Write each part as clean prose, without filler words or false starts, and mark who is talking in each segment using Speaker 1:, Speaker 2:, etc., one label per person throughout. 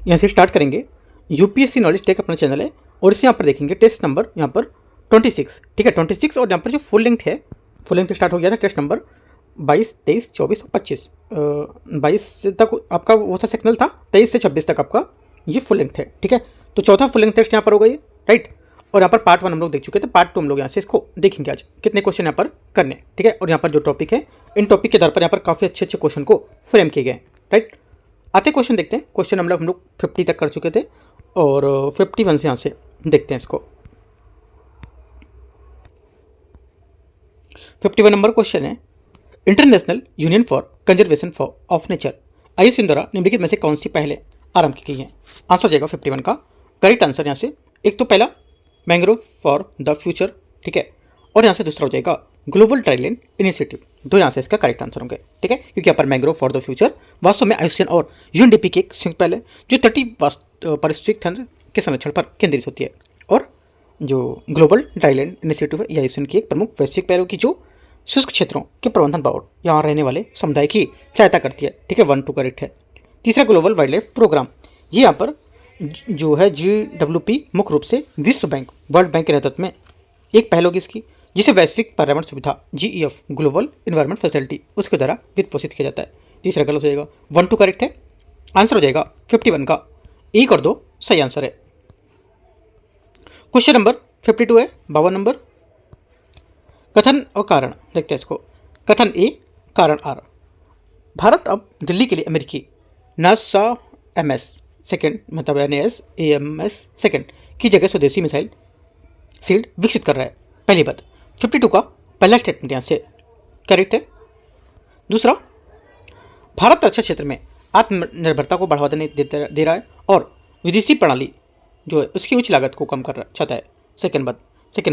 Speaker 1: यहाँ से स्टार्ट करेंगे। यूपीएससी नॉलेज टेक अपना चैनल है और इसे यहाँ पर देखेंगे टेस्ट नंबर यहाँ पर 26, ठीक है 26। और यहाँ पर जो फुल लेंथ है, फुल लेंथ स्टार्ट हो गया था टेस्ट नंबर 22, 23, 24 और 25। 22 तक आपका वो था सेक्शनल था, 23 से 26 तक आपका ये फुल लेंथ है, ठीक है। तो चौथा फुल लेंथ टेस्ट यहाँ पर होगा ये, राइट। और यहाँ पर पार्ट 1 हम लोग देख चुके थे, पार्ट 2 हम लोग यहाँ से इसको देखेंगे आज कितने क्वेश्चन यहाँ पर करने, ठीक है। और यहाँ पर जो टॉपिक है, इन टॉपिक के आधार पर यहाँ पर काफ़ी अच्छे अच्छे क्वेश्चन को फ्रेम किए गए, राइट। आते क्वेश्चन देखते हैं। क्वेश्चन हम लोग 50 तक कर चुके थे और 51 से यहाँ से देखते हैं इसको। 51 नंबर क्वेश्चन है, international union for conservation of nature IUCN द्वारा निम्नलिखित में से कौन सी पहले आरंभ की गई है। आंसर हो जाएगा 51 का करेक्ट आंसर यहाँ से। एक तो पहला मैंग्रोव फॉर द फ्यूचर, ठीक है, और यहाँ से दूसरा हो जाएगा ग्लोबल ट्राइलैंड इनिशिएटिव। दो यहाँ से इसका करेक्ट आंसर होंगे, ठीक है, क्योंकि यहाँ पर मैंग्रोव फॉर द फ्यूचर वास्तव में IUCN और UNDP की एक संयुक्त पहल है जो तटीय पारिस्थितिक तंत्र के संरक्षण पर केंद्रित होती है। और जो ग्लोबल ट्राइलैंड इनिशिएटिव है IUCN की एक प्रमुख वैश्विक पहल की जो शुष्क क्षेत्रों के प्रबंधन बोर्ड यहाँ रहने वाले समुदाय की सहायता करती है, ठीक है, 1 2 करेक्ट है। तीसरा ग्लोबल वाइल्ड लाइफ प्रोग्राम, ये यहाँ पर जो है GWP मुख्य रूप से विश्व बैंक, वर्ल्ड बैंक के नेतृत्व में एक पहल होगी इसकी, जिसे वैश्विक पर्यावरण सुविधा GEF ग्लोबल इन्वायरमेंट फैसिलिटी उसके द्वारा वित्त पोषित किया जाता है। तीसरा गलत हो जाएगा, 1 2 करेक्ट है। आंसर हो जाएगा 51 का 1 और 2 सही आंसर है। क्वेश्चन नंबर 52 है, 52 नंबर। कथन और कारण देखते हैं इसको। कथन ए, कारण आर। भारत अब दिल्ली के लिए अमेरिकी नासा MS सेकेंड मतलब NAS AMS सेकेंड की जगह स्वदेशी मिसाइल शील्ड विकसित कर रहा है। पहली बात, 52 का पहला स्टेटमेंट यहाँ से करेक्ट है। दूसरा, भारत रक्षा क्षेत्र में आत्मनिर्भरता को बढ़ावा दे रहा है और विदेशी प्रणाली जो है उसकी उच्च लागत को कम करना चाहता है। सेकेंड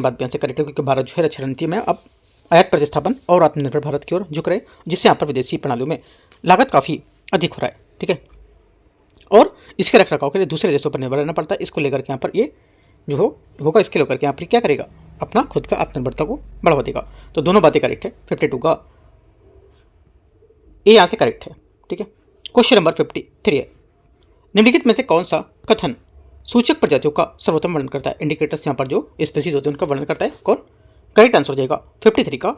Speaker 1: बात भी यहाँ से करेक्ट है, क्योंकि भारत जो है रक्षा रणनीति में अब आयात प्रतिस्थापन और आत्मनिर्भर भारत की ओर झुक रहे, जिससे यहाँ पर विदेशी प्रणालियों में लागत काफ़ी अधिक हो रहा है, ठीक है। और इसके रखरखाव के लिए दूसरे देशों पर निर्भर रहना पड़ता है। इसको लेकर के यहाँ पर ये जो होगा इसके लेकर के यहाँ पर क्या करेगा, अपना खुद का आत्मनिर्भरता को बढ़ावा देगा। तो दोनों बातें करेक्ट है। 52 का ए यहाँ से करेक्ट है, ठीक है। क्वेश्चन नंबर 53 है, निम्नलिखित में से कौन सा कथन सूचक प्रजातियों का सर्वोत्तम वर्णन करता है। इंडिकेटर्स यहाँ पर जो स्पीसीज होते हैं उनका वर्णन करता है कौन। करेक्ट आंसर हो जाएगा 53 का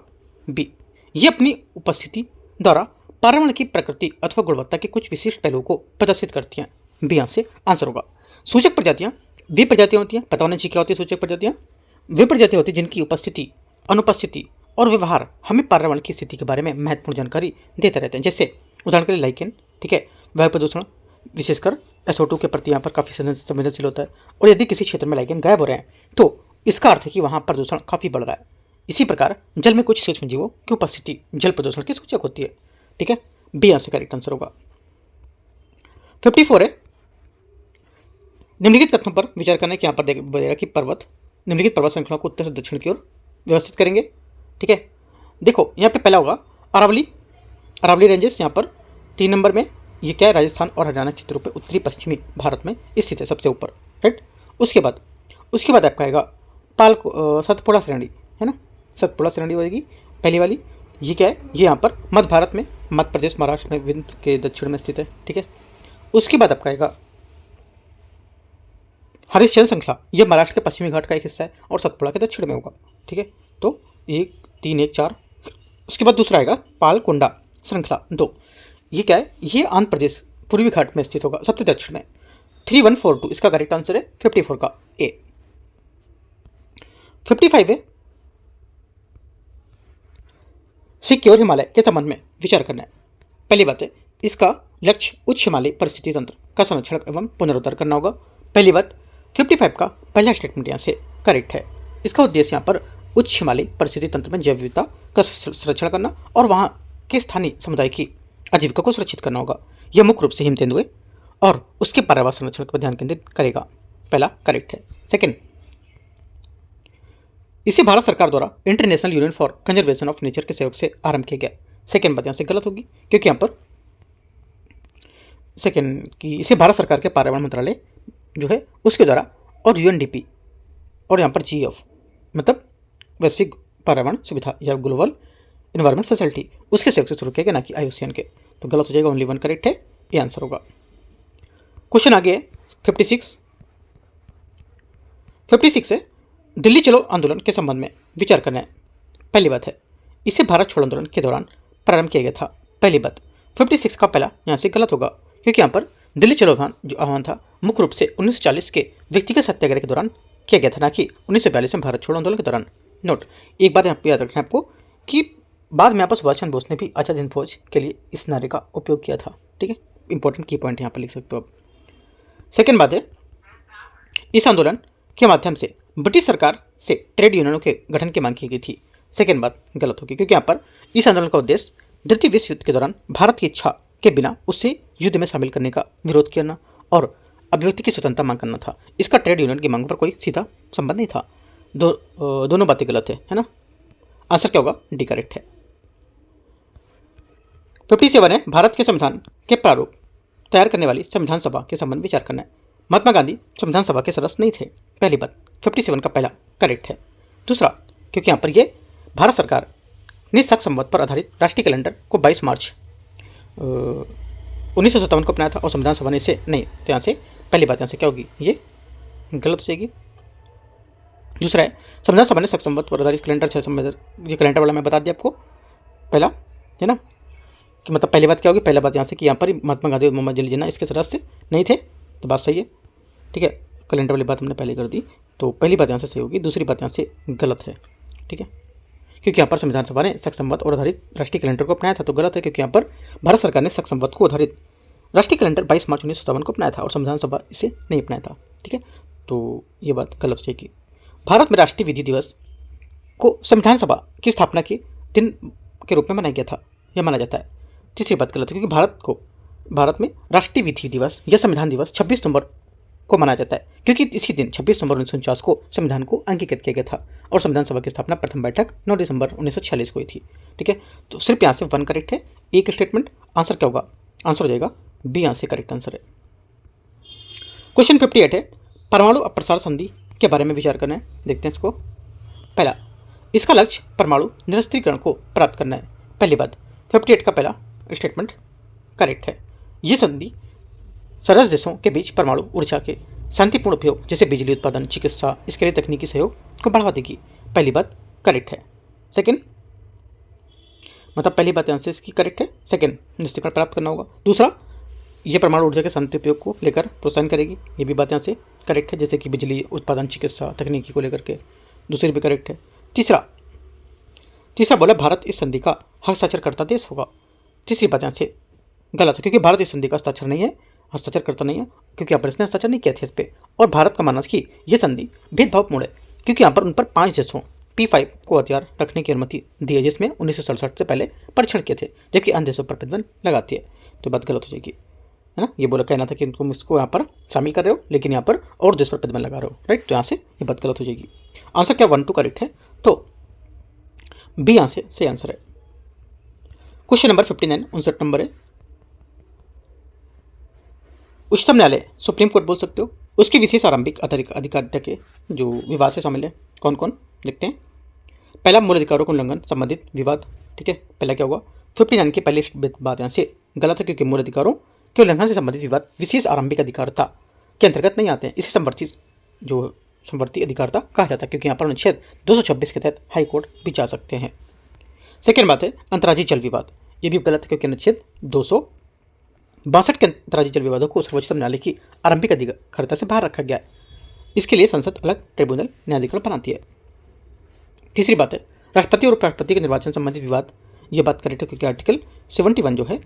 Speaker 1: बी। ये अपनी उपस्थिति द्वारा पर्यावरण की प्रकृति अथवा गुणवत्ता के कुछ विशिष्ट पहलुओं को प्रदर्शित करती हैं। बी यहाँ से आंसर होगा। सूचक प्रजातियाँ वे प्रजातियाँ होती हैं, पता होना चाहिए क्या होती है सूचक प्रजातियाँ। वे प्रजातियाँ होती हैं जिनकी उपस्थिति, अनुपस्थिति और व्यवहार हमें पर्यावरण की स्थिति के बारे में महत्वपूर्ण जानकारी देते रहते हैं। जैसे उदाहरण के लिए लाइकेन, ठीक है, वायु प्रदूषण विशेषकर SO2 के प्रति यहाँ पर काफ़ी संवेदनशील होता है। और यदि किसी क्षेत्र में लाइकेन गायब हो रहे हैं तो इसका अर्थ है कि वहाँ प्रदूषण काफ़ी बढ़ रहा है। इसी प्रकार जल में कुछ सूक्ष्म जीवों की उपस्थिति जल प्रदूषण की सूचक होती है, ठीक है। बी यहाँ से करेक्ट आंसर होगा। 54 है, निम्नलिखित कथनों पर विचार करने के यहाँ पर देगा कि निम्नलिखित पर्वत श्रृंखला को उत्तर से दक्षिण की ओर व्यवस्थित करेंगे, ठीक है। देखो यहाँ पे पहला होगा अरावली रेंजेस, यहाँ पर 3 नंबर में ये क्या है, राजस्थान और हरियाणा क्षेत्रों पे उत्तरी पश्चिमी भारत में स्थित है सबसे ऊपर, राइट। उसके बाद आपका आएगा सतपुड़ा श्रेणी, है ना, सतपुड़ा श्रेणी होगी पहली वाली। ये क्या है, ये यहाँ पर मध्य भारत में मध्य प्रदेश महाराष्ट्र में विंध्य के दक्षिण में स्थित है, ठीक है। उसके बाद आपका आएगा हरिश्चंद्र श्रृंखला, ये महाराष्ट्र के पश्चिमी घाट का एक हिस्सा है और सतपुड़ा के दक्षिण में होगा, ठीक है। तो 1 3 1 4। उसके बाद दूसरा आएगा पालकोंडा श्रृंखला 2, ये क्या है, ये आंध्र प्रदेश पूर्वी घाट में स्थित होगा सबसे दक्षिण में। 3142 इसका करेक्ट आंसर है 54 का ए। 55 है, सिक्योर हिमालय के संबंध में विचार करना है। पहली बात है, इसका लक्ष्य उच्च हिमालय परिस्थिति तंत्र का संरक्षण एवं पुनरुद्धार करना होगा। पहली बात, 55 का पहला स्टेटमेंट यहाँ से करेक्ट है। इसका उद्देश्य यहाँ पर उच्च हिमालय परिस्थिति तंत्र में जैव विविधता का संरक्षण करना और वहाँ के स्थानीय समुदाय की आजीविका को सुरक्षित करना होगा। यह मुख्य रूप से हिम तेंदुए और उसके पर्यावरण संरक्षण पर ध्यान केंद्रित करेगा। पहला करेक्ट है। सेकंड, इसे भारत सरकार द्वारा international union for conservation of nature के सहयोग से आरंभ किया गया। सेकंड बात यहाँ से गलत होगी, क्योंकि यहाँ पर सेकंड की इसे भारत सरकार के पर्यावरण मंत्रालय जो है उसके द्वारा और UNDP और यहाँ पर GEF मतलब वैश्विक पर्यावरण सुविधा या ग्लोबल इन्वायरमेंट फैसिलिटी उसके सहयोग से शुरू किया गया, ना कि IUCN के। तो गलत हो जाएगा, ओनली 1 करेक्ट है, ये आंसर होगा। क्वेश्चन आगे है 56 है दिल्ली चलो आंदोलन के संबंध में विचार करना है। पहली बात है इसे भारत छोड़ो आंदोलन के दौरान प्रारंभ किया गया था। पहली बात 56 का पहला यहाँ से गलत होगा, क्योंकि यहाँ पर दिल्ली चलो आह्वान जो आह्वान था मुख्य रूप से 1940 के व्यक्तिगत सत्याग्रह के दौरान किया गया था, ना कि 1942 में भारत छोड़ो आंदोलन के दौरान। नोट, एक बात यहाँ पर याद रखना है आपको कि बाद में यहाँ पर सुभाष चंद्र बोस ने भी आजाद हिंद फौज के लिए इस नारे का उपयोग किया था। ठीक है, इंपॉर्टेंट की पॉइंट यहाँ पर लिख सकते हो आप। सेकेंड बात है इस आंदोलन के माध्यम से ब्रिटिश सरकार से ट्रेड यूनियनों के गठन की मांग की गई थी। सेकेंड बात गलत होगी, क्योंकि यहाँ पर इस आंदोलन का उद्देश्य द्वितीय विश्व युद्ध के दौरान भारत की इच्छा के बिना उसे युद्ध में शामिल करने का विरोध करना और अभिव्यक्ति की स्वतंत्रता मांग करना था। इसका ट्रेड यूनियन की मांग पर कोई सीधा संबंध नहीं था। दोनों बातें गलत है ना। आंसर क्या होगा? डी करेक्ट है। 57 है भारत के संविधान के प्रारूप तैयार करने वाली संविधान सभा के संबंध में विचार करना है। महात्मा गांधी संविधान सभा के सदस्य नहीं थे। पहली बात 57 का पहला करेक्ट है। दूसरा, क्योंकि यहाँ पर ये भारत सरकार ने शक संवत पर आधारित राष्ट्रीय कैलेंडर को 22 मार्च 1957 को अपनाया था और संविधान सभा ने इसे नहीं, तो यहाँ से पहली बात यहाँ से क्या होगी? ये गलत हो जाएगी। दूसरा है संविधान सभा ने शक संवत पर आधारित कैलेंडर 6 ये कैलेंडर वाला मैं बता दिया आपको पहला, है ना, कि मतलब पहली बात क्या होगी? पहला बात यहाँ से कि यहाँ पर महात्मा गांधी और मोहम्मद अली जिन्ना इसके सदस्य नहीं थे, तो बात सही है। ठीक है, कैलेंडर वाली बात हमने पहले कर दी, तो पहली बात यहाँ से सही होगी। दूसरी बात यहाँ से गलत है। ठीक है, क्योंकि यहाँ पर संविधान सभा ने शक संवत और आधारित राष्ट्रीय कैलेंडर को अपनाया था, तो गलत है, क्योंकि यहाँ पर भारत सरकार ने शक संवत को आधारित राष्ट्रीय कैलेंडर 22 मार्च 1957 को अपनाया था और संविधान सभा इसे नहीं अपनाया था। ठीक है, तो ये बात गलत हो जाएगी। भारत में राष्ट्रीय विधि दिवस को संविधान सभा की स्थापना के दिन के रूप में मनाया गया था या माना जाता है। तीसरी बात गलत है, क्योंकि भारत में राष्ट्रीय विधि दिवस या संविधान दिवस 26 नवंबर को मनाया जाता है, क्योंकि इसी दिन 26 नवंबर 1949 को संविधान को अंगीकृत किया गया था और संविधान सभा की स्थापना प्रथम बैठक 9 दिसंबर 1946 को हुई थी। ठीक है, तो सिर्फ यहाँ से 1 करेक्ट है, एक स्टेटमेंट। आंसर क्या होगा? आंसर हो जाएगा बी, यहाँ से करेक्ट आंसर है। क्वेश्चन 58 है परमाणु अप्रसार संधि के बारे में विचार करना है। देखते हैं इसको। पहला, इसका लक्ष्य परमाणु निरस्त्रीकरण को प्राप्त करना है। पहली बात 58 का पहला स्टेटमेंट करेक्ट है। ये संधि सदस्य देशों के बीच परमाणु ऊर्जा के शांतिपूर्ण उपयोग जैसे बिजली उत्पादन, चिकित्सा, इसके लिए तकनीकी सहयोग को बढ़ावा देगी। पहली बात करेक्ट है। सेकंड, मतलब पहली बात यहाँ से इसकी करेक्ट है, सेकंड निरस्त्रीकरण प्राप्त करना होगा। दूसरा, ये परमाणु ऊर्जा के शांति उपयोग को लेकर प्रोत्साहन करेगी, ये भी बात यहाँ से करेक्ट है, जैसे कि बिजली उत्पादन, चिकित्सा, तकनीकी को लेकर के। दूसरी भी करेक्ट है। तीसरा बोला भारत इस संधि का हस्ताक्षर करता देश होगा। तीसरी बात यहाँ से गलत है, क्योंकि भारत इस संधि का हस्ताक्षर नहीं है, हस्ताक्षर करता नहीं है, क्योंकि यहाँ पर इसने हस्ताक्षर नहीं किया था इस पर। और भारत का मानना है कि यह संधि भेदभावपूर्ण है, क्योंकि यहाँ पर उन पर 5 देशों P5 को हथियार रखने की अनुमति दी है, जिसमें 1967 से पहले परीक्षण किए थे, जबकि अन्य देशों पर प्रतिबंध लगाती है। तो बात गलत हो जाएगी, है ना। ये बोला कहना था कि तुम इसको यहाँ पर शामिल कर रहे हो, लेकिन यहाँ पर और देश पर प्रतिबंध लगा रहे हो, राइट। तो यहाँ से ये बात गलत हो जाएगी। आंसर क्या 1 2 करेक्ट है, तो बी यहाँ से सही आंसर है। क्वेश्चन नंबर 59 59 नंबर है। उच्चतम न्यायालय सुप्रीम कोर्ट बोल सकते हो, उसकी विशेष आरंभिक अधिकारिता के जो विवाद से शामिल है कौन कौन देखते हैं। पहला, मूल अधिकारों को उल्लंघन संबंधित विवाद। ठीक है, पहला क्या होगा? 59 की पहली बात यहाँ से गलत है, क्योंकि मूल अधिकारों के उल्लंघन से संबंधित विवाद विशेष आरंभिक अधिकारिता के अंतर्गत नहीं आते हैं। इसे संवर्ती अधिकारिता कहा जाता है, क्योंकि यहाँ पर अनुच्छेद 226 के तहत हाई कोर्ट भी जा सकते हैं। सेकेंड बात है अंतर्राज्यीय जल विवाद, ये भी गलत है, क्योंकि अनुच्छेद 262 के अंतर्राज्यीय जल विवादों को सर्वोच्चतम न्यायालय की आरंभिक अधिकारिता से बाहर रखा गया है। इसके लिए संसद अलग ट्रिब्यूनल न्यायाधिकरण बनाती है। तीसरी बात है राष्ट्रपति और उपराष्ट्रपति के निर्वाचन संबंधित विवाद, ये बात करेक्ट है, क्योंकि आर्टिकल 71 जो है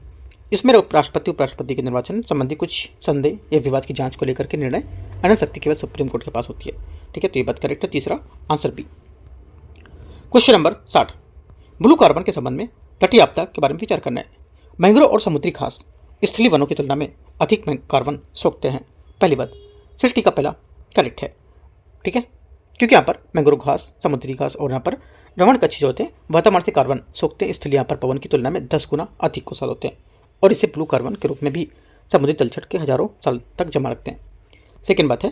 Speaker 1: इसमें उपराष्ट्रपति के निर्वाचन संबंधी कुछ संदेह या विवाद की जांच को लेकर के निर्णय अनंत शक्ति केवल सुप्रीम कोर्ट के पास होती है। ठीक है, तो ये बात करेक्ट है। तीसरा answer B. Question number 60, blue carbon के संबंध में तटीय आपदा के बारे में विचार करना है। मैंग्रोव और समुद्री घास स्थलीय वनों की तुलना में अधिक कार्बन सोखते हैं। पहली बात 60 का पहला करेक्ट है। ठीक है, क्योंकि यहाँ पर मैंग्रोव घास, समुद्री घास और यहाँ पर रवण कच्छी जो होते हैं वातावरण से कार्बन सोखते हैं, इसलिए यहाँ पर पवन की तुलना में 10 गुना अधिक कुशल होते हैं और इसे ब्लू कार्बन के रूप में भी समुद्री तलछट के हजारों साल तक जमा रखते हैं। सेकेंड बात है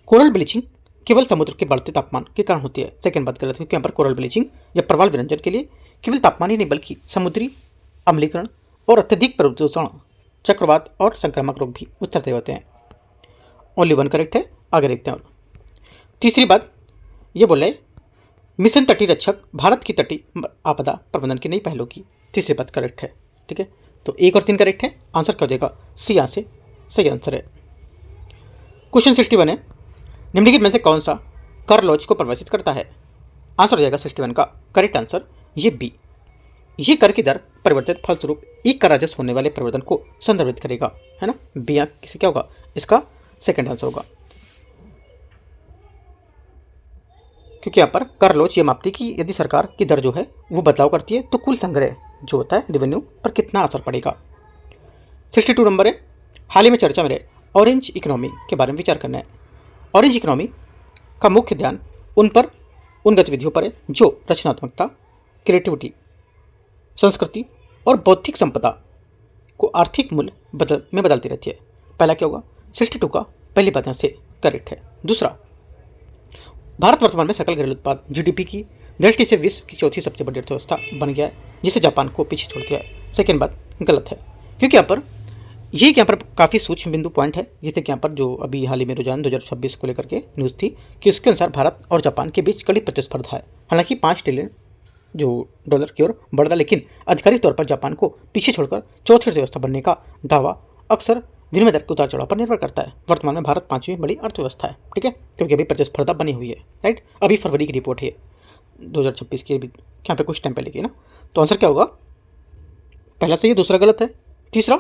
Speaker 1: कोरल ब्लीचिंग केवल समुद्र के बढ़ते तापमान के कारण होती है। सेकेंड बात गलत है, क्योंकि यहाँ पर कोरल ब्लीचिंग या प्रवाल विरंजन के लिए केवल तापमान ही नहीं बल्कि समुद्री अम्लीकरण और अत्यधिक प्रदूषण चक्रवात और संक्रामक रोग भी उत्तरदेय होते हैं। ओनली वन करेक्ट है। आगे देखते हैं। और तीसरी बात ये बोले मिशन तटीय रक्षक भारत की तटीय आपदा प्रबंधन की नई पहलों की। तीसरी बात करेक्ट है। ठीक है, तो 1 और 3 करेक्ट है। आंसर क्या हो जाएगा? सी यहाँ से सही आंसर है। क्वेश्चन 61 है, निम्नलिखित में से कौन सा कर लॉज को परिभाषित करता है? आंसर हो जाएगा 61 का करेक्ट आंसर ये बी। ये कर की दर परिवर्तित फलस्वरूप एक कर राजस्व होने वाले परिवर्तन को संदर्भित करेगा, है ना। बी यहाँ किसे क्या होगा? इसका सेकंड आंसर होगा, क्योंकि यहाँ पर कर लॉज ये मापती कि यदि सरकार की दर जो है वो बदलाव करती है तो कुल संग्रह जो होता है रेवेन्यू पर कितना असर पड़ेगा। 62 नंबर है, हाल ही में चर्चा में रहे ऑरेंज इकोनॉमी के बारे में विचार करना है। ऑरेंज इकोनॉमी का मुख्य ध्यान उन गतिविधियों पर है जो रचनात्मकता, क्रिएटिविटी, संस्कृति और बौद्धिक संपदा को आर्थिक मूल्य में बदलती रहती है। पहला क्या होगा? 62 का पहली बात यहाँ से करेक्ट है। दूसरा, भारत वर्तमान में सकल घरेलू उत्पाद जीडीपी की दृष्टि से विश्व की चौथी सबसे बड़ी अर्थव्यवस्था बन गया है, जिसे जापान को पीछे छोड़ दिया है। सेकेंड बात गलत है, क्योंकि यहाँ पर काफ़ी सूक्ष्म बिंदु पॉइंट है। जैसे कि यहाँ पर जो अभी हाल ही में रुझान 2026 को लेकर के न्यूज़ थी कि उसके अनुसार भारत और जापान के बीच कड़ी प्रतिस्पर्धा है। हालांकि 5 ट्रिलियन जो डॉलर की ओर बढ़ रहा, लेकिन आधिकारिक तौर पर जापान को पीछे छोड़कर चौथी अर्थव्यवस्था बनने का दावा अक्सर विनिमय दर के उतार चढ़ाव पर निर्भर करता है। वर्तमान में भारत 5वीं बड़ी अर्थव्यवस्था है, ठीक है, क्योंकि अभी प्रतिस्पर्धा बनी हुई है, राइट। अभी फरवरी की रिपोर्ट है 2026 की, यहाँ पे कुछ टाइम पहले की ना। तो आंसर क्या होगा? पहला सही है, दूसरा गलत है। तीसरा,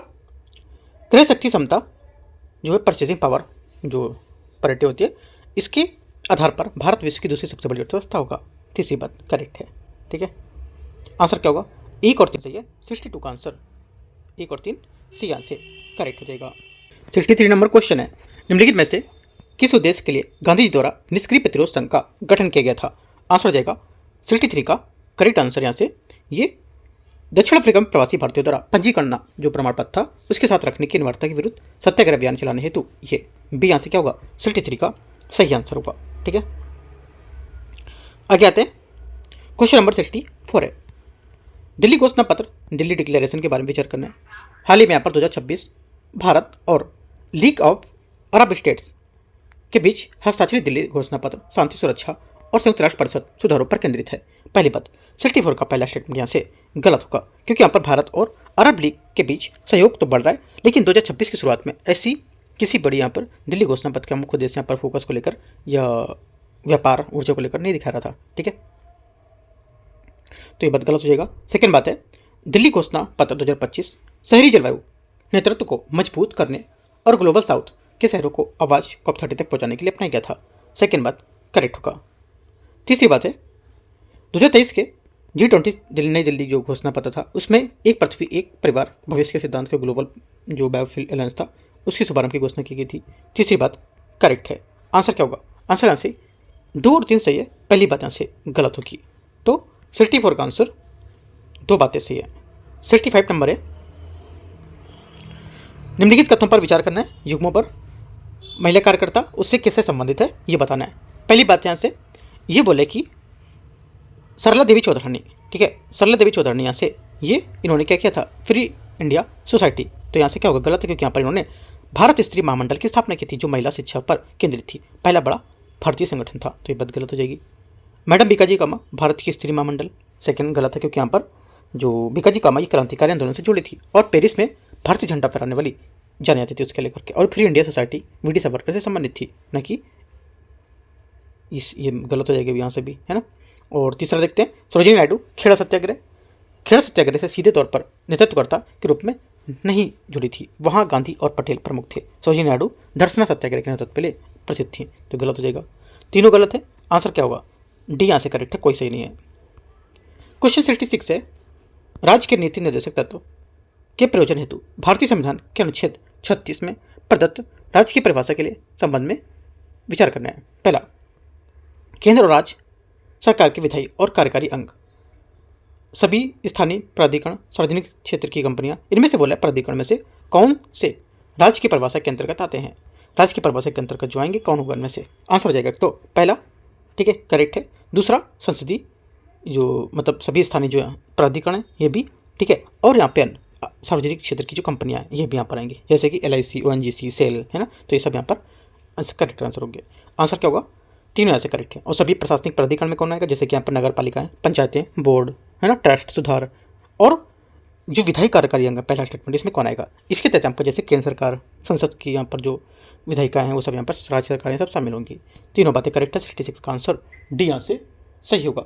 Speaker 1: क्रय शक्ति क्षमता जो है परचेसिंग पावर जो परिटी होती है, इसके आधार पर भारत विश्व की दूसरी सबसे बड़ी अर्थव्यवस्था होगा। तीसरी बात करेक्ट है, ठीक है। आंसर क्या होगा? 1 और 3 सही है। 62 का आंसर 1 और 3 सी यहाँ से करेक्ट हो जाएगा। 63 नंबर क्वेश्चन है, निम्नलिखित में से किस उद्देश्य के लिए गांधी जी द्वारा निष्क्रिय प्रतिरोध संघ का गठन किया गया था? आंसर हो जाएगा 63 का करेक्ट आंसर यहाँ से ये दक्षिण अफ्रीका में प्रवासी भारतीयों द्वारा पंजीकरण जो प्रमाण पत्र था उसके साथ रखने की अनिवार्यता के विरुद्ध सत्याग्रह अभियान चलाने हेतु ये बी यहाँ से क्या होगा? 63 का सही आंसर होगा, ठीक है। आगे आते हैं, क्वेश्चन नंबर 64 है, दिल्ली घोषणा पत्र दिल्ली डिक्लेरेशन के बारे में विचार करना है। हाल ही में यहाँ पर 2026 भारत और लीग ऑफ अरब स्टेट्स के बीच हस्ताक्षरित दिल्ली घोषणा पत्र शांति, सुरक्षा और संयुक्त राष्ट्र परिषद सुधारों पर केंद्रित है। पहली बात 64 का पहला स्टेटमेंट यहाँ से गलत होगा, क्योंकि यहाँ पर भारत और अरब लीग के बीच सहयोग तो बढ़ रहा है, लेकिन 2026 की शुरुआत में ऐसी किसी बड़ी यहाँ पर दिल्ली घोषणा पत्र का मुख्य उद्देश्य यहाँ पर फोकस को लेकर या व्यापार ऊर्जा को लेकर नहीं दिखा रहा था, ठीक है। तो ये बात गलत हो जाएगा। सेकेंड बात है, दिल्ली घोषणा पत्र 2025 शहरी जलवायु नेतृत्व को मजबूत करने और ग्लोबल साउथ के शहरों को आवाज़ COP30 तक पहुँचाने के लिए अपनाया गया था। सेकेंड बात करेक्ट होगा। तीसरी बात है, 2023 के G20 नई दिल्ली जो घोषणा पत्र था उसमें एक पृथ्वी एक परिवार भविष्य के सिद्धांत के ग्लोबल जो बायोफिल एलायंस था उसकी शुभारंभ की घोषणा की गई थी। तीसरी बात करेक्ट है। आंसर क्या होगा? आंसर यहाँ से 2 और 3 सही है, पहली बात यहाँ से गलत होगी। तो 64 का आंसर 2 बातें सही है। 65 नंबर है, निम्नलिखित कथनों पर विचार करना है। युग्मों पर महिला कार्यकर्ता उससे कैसे संबंधित है ये बताना है। पहली बात यहाँ से ये बोले कि सरला देवी चौधरानी, ठीक है, सरला देवी चौधरानी यहाँ से ये इन्होंने क्या किया था? Free India society. तो यहाँ से क्या होगा? गलत है, क्योंकि यहाँ पर इन्होंने भारत स्त्री महामंडल की स्थापना की थी जो महिला शिक्षा पर केंद्रित थी, पहला बड़ा भारतीय संगठन था। तो ये बात गलत हो जाएगी। मैडम बीकाजी कामा भारत की स्त्री महामंडल, सेकंड गलत है, क्योंकि यहाँ पर जो बीकाजी कामा ये क्रांतिकारी आंदोलन से जुड़ी थी और पेरिस में भारतीय झंडा फहराने वाली जानी जाती थी उसके लेकर के, और free India society V D Savarkar से संबंधित थी, न कि ये गलत हो जाएगी यहाँ से भी, है ना। और तीसरा देखते हैं, सरोजिनी नायडू खेड़ा सत्याग्रह से सीधे तौर पर नेतृत्वकर्ता के रूप में नहीं जुड़ी थी, वहाँ गांधी और पटेल प्रमुख थे। सरोजिनी नायडू दर्शना सत्याग्रह के नेतृत्व के लिए प्रसिद्ध थी। तो गलत हो जाएगा, तीनों गलत है। आंसर क्या होगा? डी यहाँ से करेक्ट है, कोई सही नहीं है। क्वेश्चन 66 है, राज्य के नीति निर्देशक तत्व के प्रयोजन हेतु भारतीय संविधान के अनुच्छेद 36 में प्रदत्त राज्य की परिभाषा के लिए संबंध में विचार करना है। पहला, केंद्र और राज्य सरकार के विधायी और कार्यकारी अंग, सभी स्थानीय प्राधिकरण, सार्वजनिक क्षेत्र की कंपनियां, इनमें से बोला प्राधिकरण में से कौन से राज्य की परिभाषा के अंतर्गत आते हैं? राज्य की परिभाषा के अंतर्गत जो आएंगे कौन होगा इनमें से? आंसर हो जाएगा तो पहला, ठीक है, करेक्ट है। दूसरा, संसदीय जो मतलब सभी स्थानीय जो प्राधिकरण है ये भी ठीक है, और यहाँ पे सार्वजनिक क्षेत्र की जो कंपनियां हैं ये भी यहाँ पर आएंगी, जैसे कि LIC, ONGC, सेल, है ना। तो ये सब यहाँ पर आंसर करेक्ट आंसर होंगे। आंसर क्या होगा? तीनों यहाँ से करेक्ट है। और सभी प्रशासनिक प्राधिकरण में कौन आएगा? जैसे कि यहाँ पर नगर पालिका है, पंचायतें, बोर्ड, है ना, ट्रस्ट, सुधार। और जो विधायी कार्यकारी अंग है, पहला स्टेटमेंट, इसमें कौन आएगा? इसके तहत यहाँ पर जैसे केंद्र सरकार, संसद की यहाँ पर जो विधायिका हैं वो सब यहाँ पर राज्य सरकारें सब शामिल होंगी। तीनों बातें करेक्ट है। 66 का आंसर डी यहाँ से सही होगा।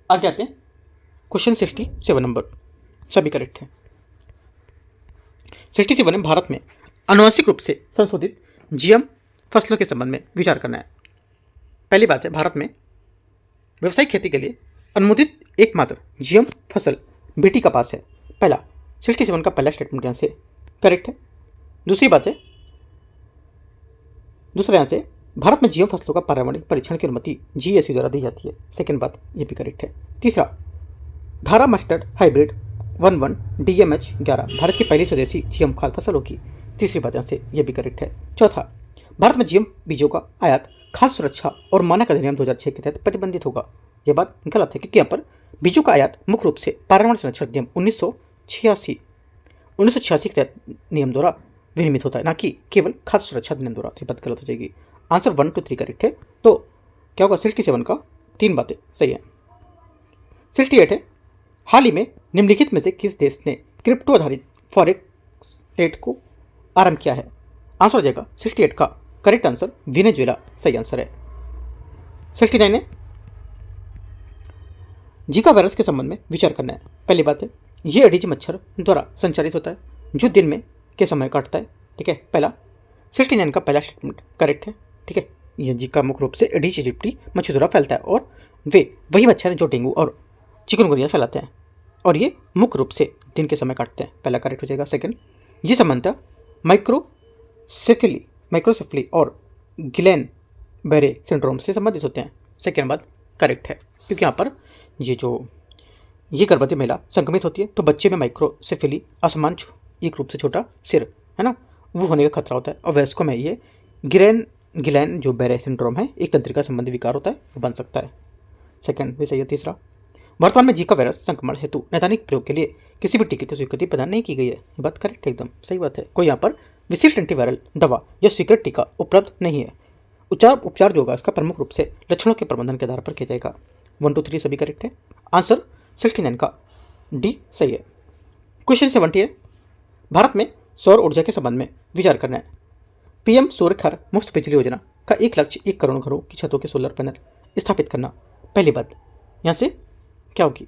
Speaker 1: आगे आते हैं क्वेश्चन 67 नंबर, सभी करेक्ट है। 67 में भारत में आनुवंशिक रूप से संशोधित GM फसलों के संबंध में विचार करना है। पहली बात है, भारत में व्यावसायिक खेती के लिए अनुमोदित एकमात्र GM फसल BT कपास है। पहला 67 का पहला स्टेटमेंट यहाँ से करेक्ट है। दूसरी बात है, दूसरा यहाँ से भारत में GM फसलों का पर्यावरणिक परीक्षण की अनुमति GSU द्वारा दी जाती है। सेकंड बात ये भी करेक्ट है। तीसरा, धारा मस्टर्ड हाइब्रिड 11 DMH 11 भारत की पहली स्वदेशी GM खाद्य फसल होगी। तीसरी बात यहाँ से ये भी करेक्ट है। चौथा, भारत में GM बीजों का आयात खाद्य सुरक्षा और मानक अधिनियम 2006 के तहत प्रतिबंधित होगा। यह बात गलत है, क्योंकि यहाँ पर बीजों का आयात मुख्य रूप से पर्यावरण संरक्षण अधिनियम 1986 के तहत नियम द्वारा विनियमित होता है, ना कि केवल खाद्य सुरक्षा अधिनियम द्वारा। ये बात गलत हो जाएगी। आंसर 1 to 3 करेक्ट है। तो क्या होगा? 67 का 3 बातें सही है। 68 है, हाल ही में निम्नलिखित में से किस देश ने क्रिप्टो आधारित फॉरेक्स रेट को आरंभ किया है? आंसर हो जाएगा 68 का करेक्ट आंसर वेनेजुएला सही आंसर है। 69 है, जीका वायरस के संबंध में विचार करना है। पहली बात है, ये एडिज मच्छर द्वारा संचालित होता है जो दिन में के समय काटता है। ठीक है, पहला 69 का पहला स्टेटमेंट करेक्ट है। ठीक है, यह जीका मुख्य रूप से एडिज इजिप्टी मच्छर द्वारा फैलता है और वे वही मच्छर हैं जो डेंगू और चिकनगुनिया फैलाते हैं, और ये मुख्य रूप से दिन के समय काटते हैं। पहला करेक्ट हो जाएगा। सेकंड, ये समानता माइक्रोसेफली और गिलेन बेरे सिंड्रोम से संबंधित होते हैं। सेकेंड बात करेक्ट है, क्योंकि यहाँ पर ये गर्भवती महिला संक्रमित होती है तो बच्चे में माइक्रोसेफली असमान एक रूप से छोटा सिर, है ना, वो होने का खतरा होता है। और वयस्कों में ये गिलेन जो बेरे सिंड्रोम है, एक तंत्रिका संबंधी विकार होता है, वो बन सकता है। सेकंड भी सही है। तीसरा, वर्तमान में जीका वायरस संक्रमण हेतु नैदानिक प्रयोग के लिए किसी भी टीके की स्वीकृति प्रदान नहीं की गई है। ये बात करेक्ट है, एकदम सही बात है। कोई यहाँ पर विशिष्ट एंटीवायरल दवा या स्वीकृत टीका उपलब्ध नहीं है। उपचार जो होगा इसका प्रमुख रूप से लक्षणों के प्रबंधन के आधार पर किया जाएगा। 1 to 3 सभी करेक्ट है। आंसर 69 का डी सही है। क्वेश्चन 70 है, भारत में सौर ऊर्जा के संबंध में विचार करना है। PM सूर्य घर मुफ्त बिजली योजना का एक लक्ष्य 1 करोड़ घरों की छतों के सोलर पैनल स्थापित करना। पहली बात यहाँ से क्या होगी?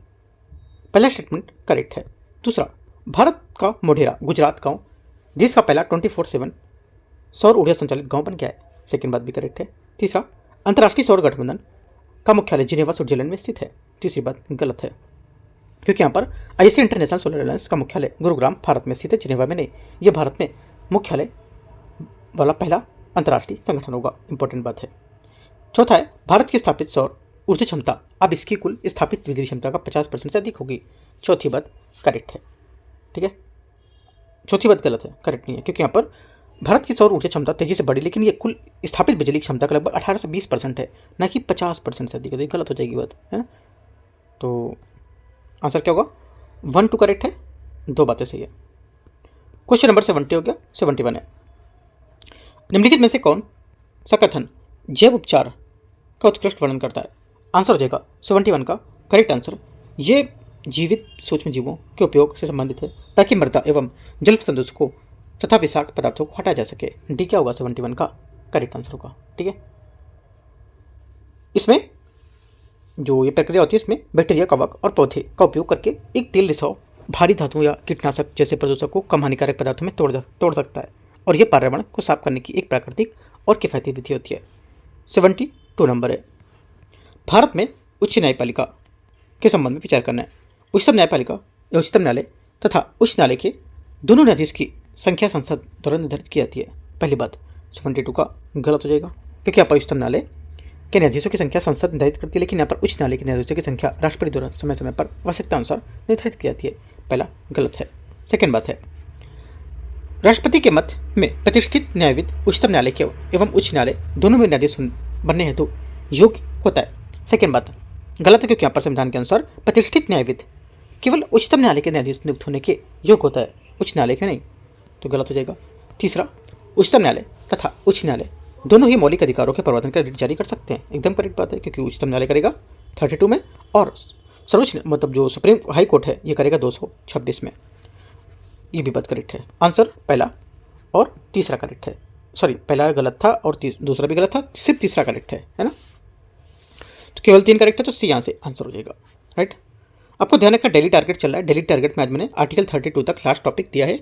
Speaker 1: पहला स्टेटमेंट करेक्ट है। दूसरा, भारत का मोढेरा गुजरात गांव देश का पहला 24/7 सौर ऊर्जा संचालित गांव बन गया है। सेकंड बात भी करेक्ट है। तीसरा, अंतर्राष्ट्रीय सौर गठबंधन का मुख्यालय जिनेवा स्विट्जरलैंड में स्थित है। तीसरी बात गलत है, क्योंकि यहाँ पर IC इंटरनेशनल सोलर अलायंस का मुख्यालय गुरुग्राम भारत में स्थित है, जिनेवा में नहीं। यह भारत में मुख्यालय वाला पहला अंतर्राष्ट्रीय संगठन होगा। इंपॉर्टेंट बात है। चौथा है, भारत की स्थापित सौर ऊर्जा क्षमता अब इसकी कुल स्थापित बिजली क्षमता का 50% से अधिक होगी। चौथी बात करेक्ट है। ठीक है, चौथी बात गलत है, करेक्ट नहीं है, क्योंकि यहाँ पर भारत की सौर ऊर्जा क्षमता तेजी से बढ़ी, लेकिन ये कुल स्थापित बिजली क्षमता का लगभग 18 से 20% है, ना कि 50% से अधिक है। तो गलत हो जाएगी बात, है ना। तो आंसर क्या होगा? 1 2 करेक्ट है, 2 बातें सही है। क्वेश्चन नंबर 70 हो गया। 71 है, निम्नलिखित में से कौन सा कथन जैव उपचार का उत्कृष्ट वर्णन करता है? आंसर हो जाएगा 71 का करेक्ट आंसर, ये जीवित सूक्ष्म जीवों के उपयोग से संबंधित है ताकि मृदा एवं जल प्रदूषकों तथा विषाक्त पदार्थों को हटाया जा सके। डी क्या होगा? 71 का करेक्ट आंसर होगा। ठीक है, इसमें जो ये प्रक्रिया होती है, इसमें बैक्टीरिया, कवक और पौधे का उपयोग करके एक तेल रिसाव भारी धातुओं या कीटनाशक जैसे प्रदूषक को कम हानिकारक पदार्थों में तोड़ सकता है, और यह पर्यावरण को साफ करने की एक प्राकृतिक और किफायती विधि होती है। 72 नंबर है, भारत में उच्च न्यायपालिका के संबंध में विचार करना है। उच्चतम न्यायपालिका या उच्चतम न्यायालय तथा उच्च न्यायालय के दोनों न्यायाधीश की संख्या संसद द्वारा निर्धारित की जाती है। पहली बात 72 का गलत हो जाएगा, क्योंकि यहाँ पर उच्चतम न्यायालय के न्यायाधीशों की संख्या संसद निर्धारित करती है, लेकिन यहाँ पर उच्च न्यायालय के न्यायाधीशों की संख्या राष्ट्रपति द्वारा समय समय पर आवश्यकता अनुसार निर्धारित की जाती है। पहला गलत है। सेकेंड बात है, राष्ट्रपति के मत में प्रतिष्ठित न्यायविद उच्चतम न्यायालय के एवं उच्च न्यायालय दोनों में न्यायाधीश बनने हेतु योग्य होता है। सेकेंड बात गलत है, क्योंकि यहाँ पर संविधान के अनुसार प्रतिष्ठित न्यायविद केवल उच्चतम न्यायालय के न्यायाधीश नियुक्त होने के योग्य होता है, उच्च न्यायालय के नहीं, तो गलत हो जाएगा। तीसरा, उच्चतम न्यायालय तथा उच्च न्यायालय दोनों ही मौलिक अधिकारों के प्रवर्तन का रिट जारी कर सकते हैं, एकदम करेक्ट बात है, क्योंकि उच्चतम न्यायालय करेगा 32 में और सर्वोच्च मतलब जो सुप्रीम हाई कोर्ट है ये करेगा 226 में। ये भी बात करेक्ट है। आंसर पहला और तीसरा करेक्ट है। सॉरी, पहला गलत था और दूसरा भी गलत था, सिर्फ तीसरा करेक्ट है ना। तो केवल 3 करेक्ट है, तो सी यहाँ से आंसर हो जाएगा, राइट। आपको ध्यान रखना डेली टारगेट चल रहा है। डेली टारगेट में आज मैंने आर्टिकल 32 तक लास्ट टॉपिक दिया है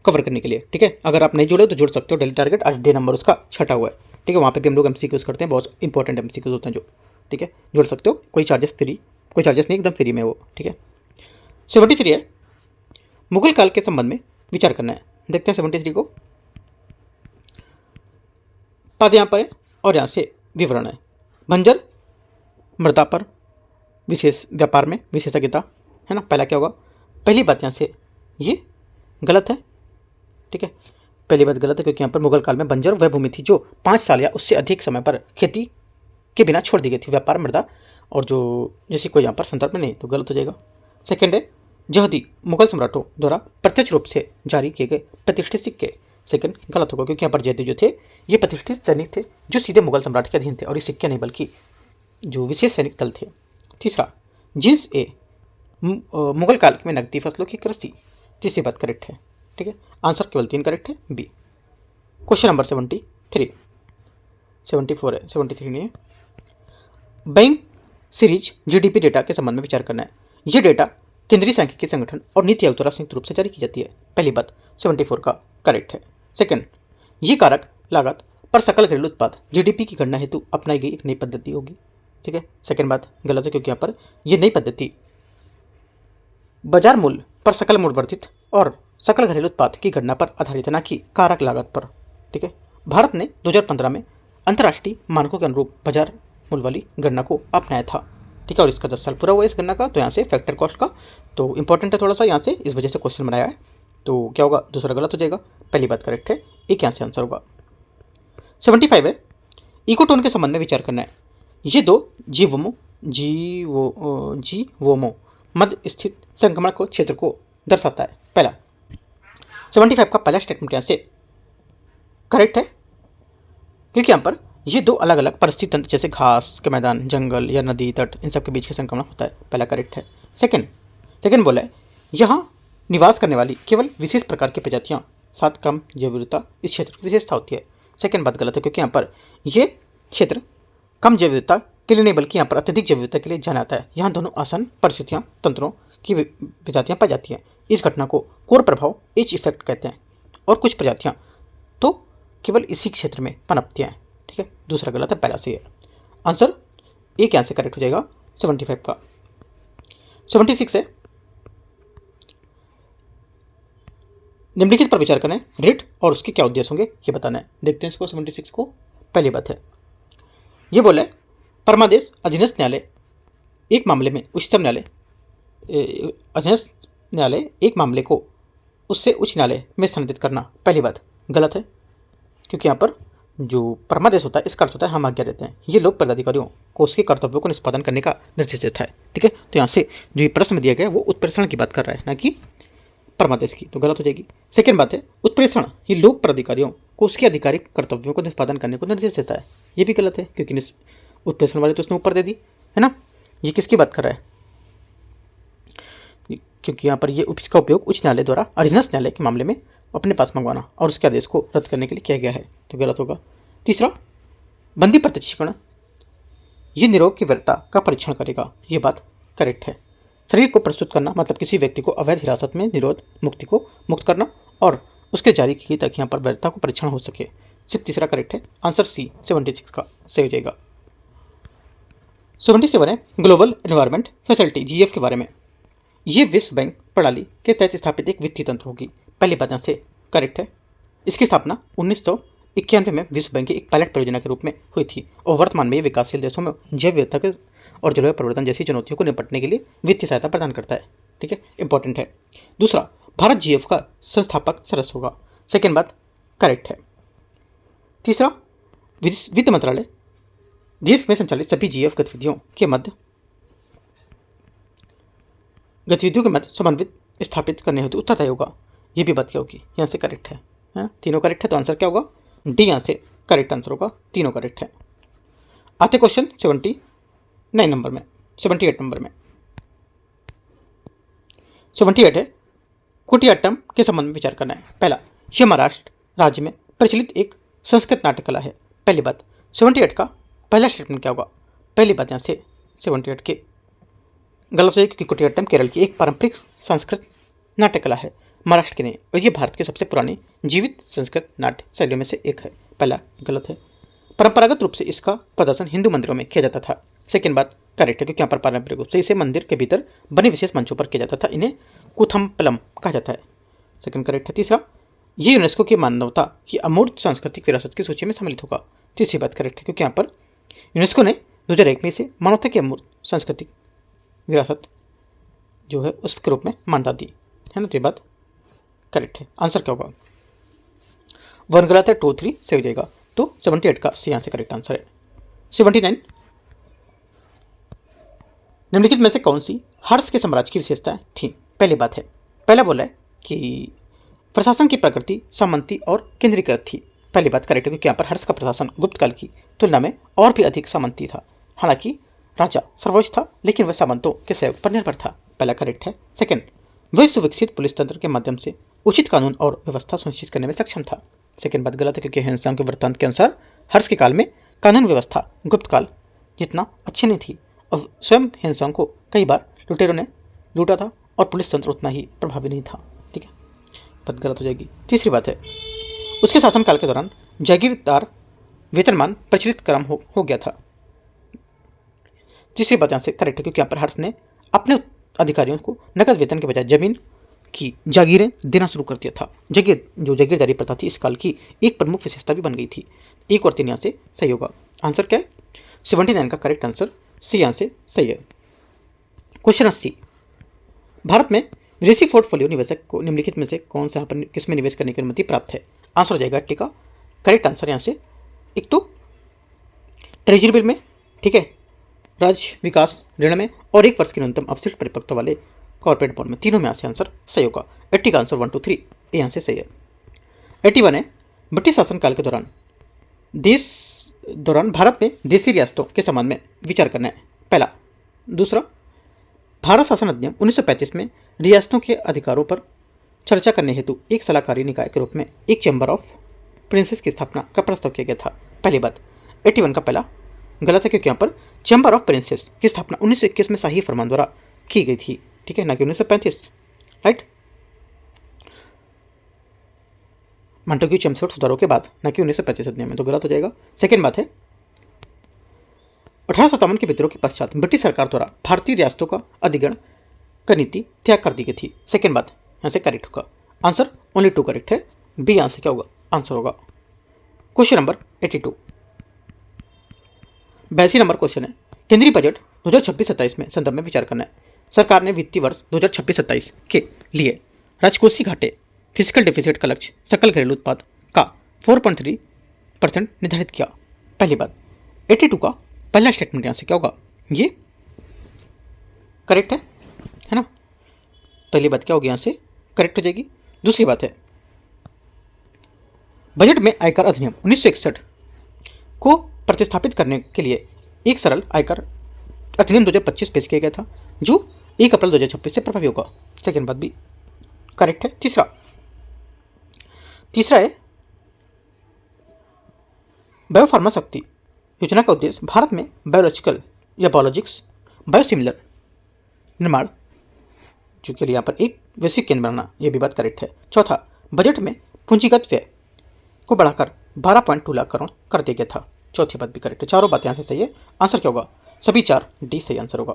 Speaker 1: कवर करने के लिए, ठीक है। अगर आप नहीं जुड़े तो जुड़ सकते हो। डेली टारगेट आज डे नंबर उसका 6 हुआ है, ठीक है। वहाँ पे भी हम लोग एमसीक्यूज करते हैं, बहुत इंपॉर्टेंट एमसीक्यूज होते हैं जो, ठीक है। जुड़ सकते हो, कोई चार्जेस नहीं, एकदम फ्री में वो, ठीक है। 73 है, मुगल काल के संबंध में विचार करना है। देखते हैं 73 को। पद यहाँ पर है और यहाँ से विवरण है। बंजर मृदा पर विशेष व्यापार में विशेषज्ञता है ना। पहला क्या होगा, पहली बात यहाँ से ये गलत है, ठीक है। पहली बात गलत है क्योंकि यहाँ पर मुगल काल में बंजर वह भूमि थी जो 5 साल या उससे अधिक समय पर खेती के बिना छोड़ दी गई थी। व्यापार मृदा और जो जैसे कोई यहाँ पर संदर्भ में नहीं, तो गलत हो जाएगा। सेकेंड है, जहदी मुगल सम्राटों द्वारा प्रत्यक्ष रूप से जारी किए गए प्रतिष्ठित सिक्के। सेकंड गलत होगा क्योंकि यहाँ पर जहदी जो थे ये प्रतिष्ठित सैनिक थे जो सीधे मुगल सम्राट के अधीन थे और ये सिक्के नहीं बल्कि जो विशेष सैनिक दल थे। तीसरा, जिस ए मुगल काल में नकदी फसलों की कृषि। तीसरी बात करेक्ट है, ठीक है। आंसर केवल 3 करेक्ट है, बी। क्वेश्चन नंबर 74 है, 73 नहीं है। बैंक सीरीज जीडीपी डेटा के संबंध में विचार करना है। यह डेटा केंद्रीय सांख्यिकी संगठन और नीति आयोग द्वारा संयुक्त रूप से जारी की जाती है। पहली बात 74 का करेक्ट है। सेकंड, ये कारक लागत पर सकल घरेलू उत्पाद जीडीपी की गणना हेतु अपनाई गई एक नई पद्धति होगी, ठीक है। सेकंड बात गलत है क्योंकि यहाँ पर यह नई पद्धति बाजार मूल्य पर सकल मूल्य वर्धित और सकल घरेलू उत्पाद की गणना पर आधारित है, ना कि कारक लागत पर, ठीक है। भारत ने 2015 में अंतर्राष्ट्रीय मानकों के अनुरूप बाजार मूल्य वाली गणना को अपनाया था, ठीक है। और इसका 10 साल पूरा हुआ इस गणना का, तो यहाँ से फैक्टर कॉस्ट का तो इंपॉर्टेंट है थोड़ा सा, यहाँ से इस वजह से क्वेश्चन बनाया है। तो क्या होगा, दूसरा गलत हो जाएगा, पहली बात करेक्ट है, एक यहाँ से आंसर होगा। 75 है, इकोटोन के संबंध में विचार करना है। ये दो जीवोमो मध्य स्थित संक्रमण को क्षेत्र को दर्शाता है। पहला 75 का पहला स्टेटमेंट यहाँ से करेक्ट है क्योंकि यहाँ पर ये दो अलग अलग परिस्थिति तंत्र जैसे घास के मैदान, जंगल या नदी तट, इन सब के बीच का संक्रमण होता है। पहला करेक्ट है। सेकंड बोला है, यहाँ निवास करने वाली केवल विशेष प्रकार की प्रजातियाँ साथ कम जैव विविधता इस क्षेत्र की विशेषता होती है। सेकंड बात गलत है क्योंकि यहाँ पर ये क्षेत्र कम जैव विविधता के लिए नहीं बल्कि यहाँ पर अत्यधिक जैव विविधता के लिए जाना जाता है। यहाँ दोनों आसान परिस्थितियाँ तंत्रों की प्रजातियाँ पाई जाती हैं। इस घटना को कोर प्रभाव एज इफेक्ट कहते हैं और कुछ प्रजातियाँ तो केवल इसी क्षेत्र में पनपती हैं, ठीक है। दूसरा गलत है, पहला सही है। आंसर एक यहाँ से करेक्ट हो जाएगा 75 का। 76 है, निम्नलिखित पर विचार करना है। रिट और उसके क्या उद्देश्य होंगे ये बताना है। देखते हैं इसको 76 को। पहली बात है, ये बोला है परमादेश अधीनस्थ न्यायालय एक मामले में उच्चतम न्यायालय अधीनस्थ न्यायालय एक मामले को उससे उच्च न्यायालय में स्थानांतरित करना। पहली बात गलत है क्योंकि यहाँ पर जो परमादेश होता है इसका अर्थ होता है हम आज्ञा देते हैं। ये लोक पदाधिकारियों को उसके कर्तव्यों को निष्पादन करने का निर्देश देता है, ठीक है। तो यहाँ से जो ये प्रश्न दिया गया है वो उत्प्रेषण की बात कर रहा है, ना कि परमादेश की, तो गलत हो जाएगी। सेकंड बात है, उत्प्रेषण ये लोक पदाधिकारियों को उसके आधिकारिक कर्तव्यों को निष्पादन करने को निर्देश देता है। ये भी गलत है क्योंकि उत्प्रेषण वाले तो उसने ऊपर दे दी है ना। ये किसकी बात कर रहा है, क्योंकि यहाँ पर ये इसका उपयोग उच्च न्यायालय द्वारा अधीनस्थ न्यायालय के मामले में अपने पास मंगवाना और उसके आदेश को रद्द करने के लिए किया गया है, तो गलत होगा। तीसरा, बंदी प्रत्यक्षीकरण ये निरोग की वैधता का परीक्षण करेगा। ये बात करेक्ट है। शरीर को प्रस्तुत करना मतलब किसी व्यक्ति को अवैध हिरासत में निरोध मुक्ति को मुक्त करना और उसके जारी की तक यहाँ पर वैधता को परीक्षण हो सके। सिर्फ तीसरा करेक्ट है। आंसर सी 76 का सही हो जाएगा। 77 है, ग्लोबल एनवायरनमेंट फैसिलिटी GF के बारे में। ये विश्व बैंक प्रणाली के तहत स्थापित एक वित्तीय तंत्र होगी। पहली बात यहाँ से करेक्ट है। इसकी स्थापना 1991 में विश्व बैंक की एक पायलट परियोजना के रूप में हुई थी और वर्तमान में ये विकासशील देशों में जैव विविधता के और जलवायु परिवर्तन जैसी चुनौतियों को निपटने के लिए वित्तीय सहायता प्रदान करता है, ठीक है, इंपॉर्टेंट है। दूसरा, भारत GF का संस्थापक सदस्य होगा। सेकेंड बात करेक्ट है। तीसरा, वित्त मंत्रालय देश में संचालित सभी GF गतिविधियों के मध्य गतिविधियों के मध्य समन्वित स्थापित करने हेतु उत्तरदायी होगा। ये भी बात क्या होगी, यहाँ से करेक्ट है ना? तीनों करेक्ट है, तो आंसर क्या होगा? डी यहाँ से करेक्ट आंसर होगा, तीनों करेक्ट है। आते क्वेश्चन 78 नंबर में। 78 है कुटियाट्टम के संबंध में विचार करना है। पहला, यह महाराष्ट्र राज्य में प्रचलित एक संस्कृत नाट्य कला है। पहली बात, 78 का पहला स्टेटमेंट क्या होगा? पहली बात यहाँ से 78 के गलत है, क्योंकि कुटियाट्टम केरल की एक पारंपरिक संस्कृत नाट्य कला है, महाराष्ट्र की नहीं, और ये भारत के सबसे पुरानी जीवित संस्कृत नाट्य शैलियों में से एक है। पहला गलत है। परंपरागत रूप से इसका प्रदर्शन हिंदू मंदिरों में किया जाता था। सेकेंड बात करेक्ट है, क्योंकि यहाँ पर पारंपरिक रूप से इसे मंदिर के भीतर बने विशेष मंचों पर किया जाता था। इन्हें कुथमपलम कहा जाता है। सेकंड करेक्ट है। तीसरा, ये यूनेस्को की मानवता की अमूर्त सांस्कृतिक विरासत की सूची में सम्मिलित होगा। तीसरी बात करेक्ट है, क्योंकि यहाँ पर यूनेस्को ने 2001 में इसे मानवता की अमूर्त सांस्कृतिक विरासत जो है उसके रूप में मान्यता दी है ना, तो ये बात करेक्ट है। आंसर क्या होगा? 1 गलत है, 2 3 सही हो जाएगा, तो 78 का सी यहाँ से करेक्ट आंसर है। 79, निम्नलिखित में से कौन सी हर्ष के साम्राज्य की विशेषताएं थी? पहली बात है, पहला बोला है कि प्रशासन की प्रकृति सामंती और केंद्रीकृत थी। पहली बात करेक्ट है, क्योंकि यहाँ पर हर्ष का प्रशासन गुप्त काल की तुलना में और भी अधिक सामंती था। हालांकि राजा सर्वोच्च था, लेकिन वह सामंतों के सहयोग पर निर्भर था। पहला करेक्ट है। सेकंड, वह सुविकसित पुलिस तंत्र के माध्यम से उचित कानून और व्यवस्था सुनिश्चित करने में सक्षम था। सेकंड बात गलत है, क्योंकि हिंसा के वृत्तांत के अनुसार हर्ष के काल में कानून व्यवस्था गुप्त काल जितना अच्छी नहीं थी, और स्वयं हिंसाओं को कई बार लुटेरों ने लूटा था, और पुलिस तंत्र उतना ही प्रभावी नहीं था। ठीक है, बात गलत हो जाएगी। तीसरी बात है, उसके शासनकाल के दौरान जागीरदार वेतनमान प्रचलित क्रम हो गया था। तीसरी बात यहाँ से करेक्ट है, क्योंकि यहाँ पर हर्ष ने अपने अधिकारियों को नकद वेतन के बजाय जमीन की जागीरें देना शुरू कर दिया था। जागीरदारी प्रथा थी इस काल की एक प्रमुख विशेषता भी बन गई थी। 1 और 3 यहाँ से सही होगा। आंसर क्या है? 79 का करेक्ट आंसर सी यहाँ से सही है। क्वेश्चन 80, भारत में विदेशी पोर्टफोलियो निवेशक को निम्नलिखित में से कौन सा यहाँ पर किसमें निवेश करने की अनुमति प्राप्त है? आंसर हो जाएगा टी का करेक्ट आंसर यहाँ से। एक तो ट्रेजरी बिल में, ठीक है, राज्य विकास ऋण में, और 1 वर्ष की न्यूनतम अवशिष्ट परिपक्वता वाले कॉर्पोरेट बॉन्ड में। तीनों में यहाँ से आंसर सही होगा। 80 का आंसर 1 2 3 ये यहाँ से सही है। 81 है, ब्रिटिश शासनकाल के दौरान भारत में देसी रियासतों के संबंध में विचार करना है। पहला। दूसरा, भारत शासन अधिनियम 1935 में रियासतों के अधिकारों पर चर्चा करने हेतु एक सलाहकारी निकाय के रूप में एक चैम्बर ऑफ प्रिंसेस की स्थापना का प्रस्ताव किया गया था। पहली बात 81 का पहला गलत है, क्योंकि यहाँ पर चैम्बर ऑफ प्रिंसेस की स्थापना 1921 में शाही फरमान द्वारा की गई थी, ठीक है, ना कि 1935, राइट, मांटेग्यू चेम्सफोर्ड सुधारों के बाद, ना कि 1935 अधिनियम में, तो गलत हो जाएगा। सेकेंड बात है 1857 के विद्रोह के पश्चात ब्रिटिश सरकार द्वारा भारतीय रियासतों का अधिग्रहण का नीति त्याग कर दी गई थी। सेकेंड बात यहाँ से करेक्ट होगा। आंसर ओनली 2 करेक्ट है। बी यहाँ से क्या होगा? आंसर होगा। क्वेश्चन नंबर 82, 82 नंबर क्वेश्चन है, केंद्रीय बजट 2026-27 में संदर्भ में विचार करना है। सरकार ने वित्तीय वर्ष 2026-27 के लिए राजकोषीय घाटे फिजिकल डिफिसिट का लक्ष्य सकल घरेलू उत्पाद का 4.3% निर्धारित किया। पहली बात 82 का पहला स्टेटमेंट यहाँ से क्या होगा? ये करेक्ट है ना? पहली बात क्या होगी? यहाँ से करेक्ट हो जाएगी। दूसरी बात है बजट में आयकर अधिनियम 1961 को प्रतिस्थापित करने के लिए एक सरल आयकर अधिनियम 2025 पेश किया गया था, जो 1 अप्रैल 2026 से प्रभावी होगा। सेकेंड बात भी करेक्ट है। तीसरा है बायोफार्मा शक्ति योजना का उद्देश्य भारत में बायोलॉजिकल या बायोलॉजिक्स बायोसिमिलर निर्माण जो के लिए यहाँ पर एक वैश्विक केंद्र बनाना, यह भी बात करेक्ट है। चौथा, बजट में पूंजीगत व्यय को बढ़ाकर 12.2 लाख करोड़ कर दिया गया था। चौथी बात भी करेक्ट है। चारों बातें यहाँ से सही है। आंसर क्या होगा? सभी 4 डी सही आंसर होगा।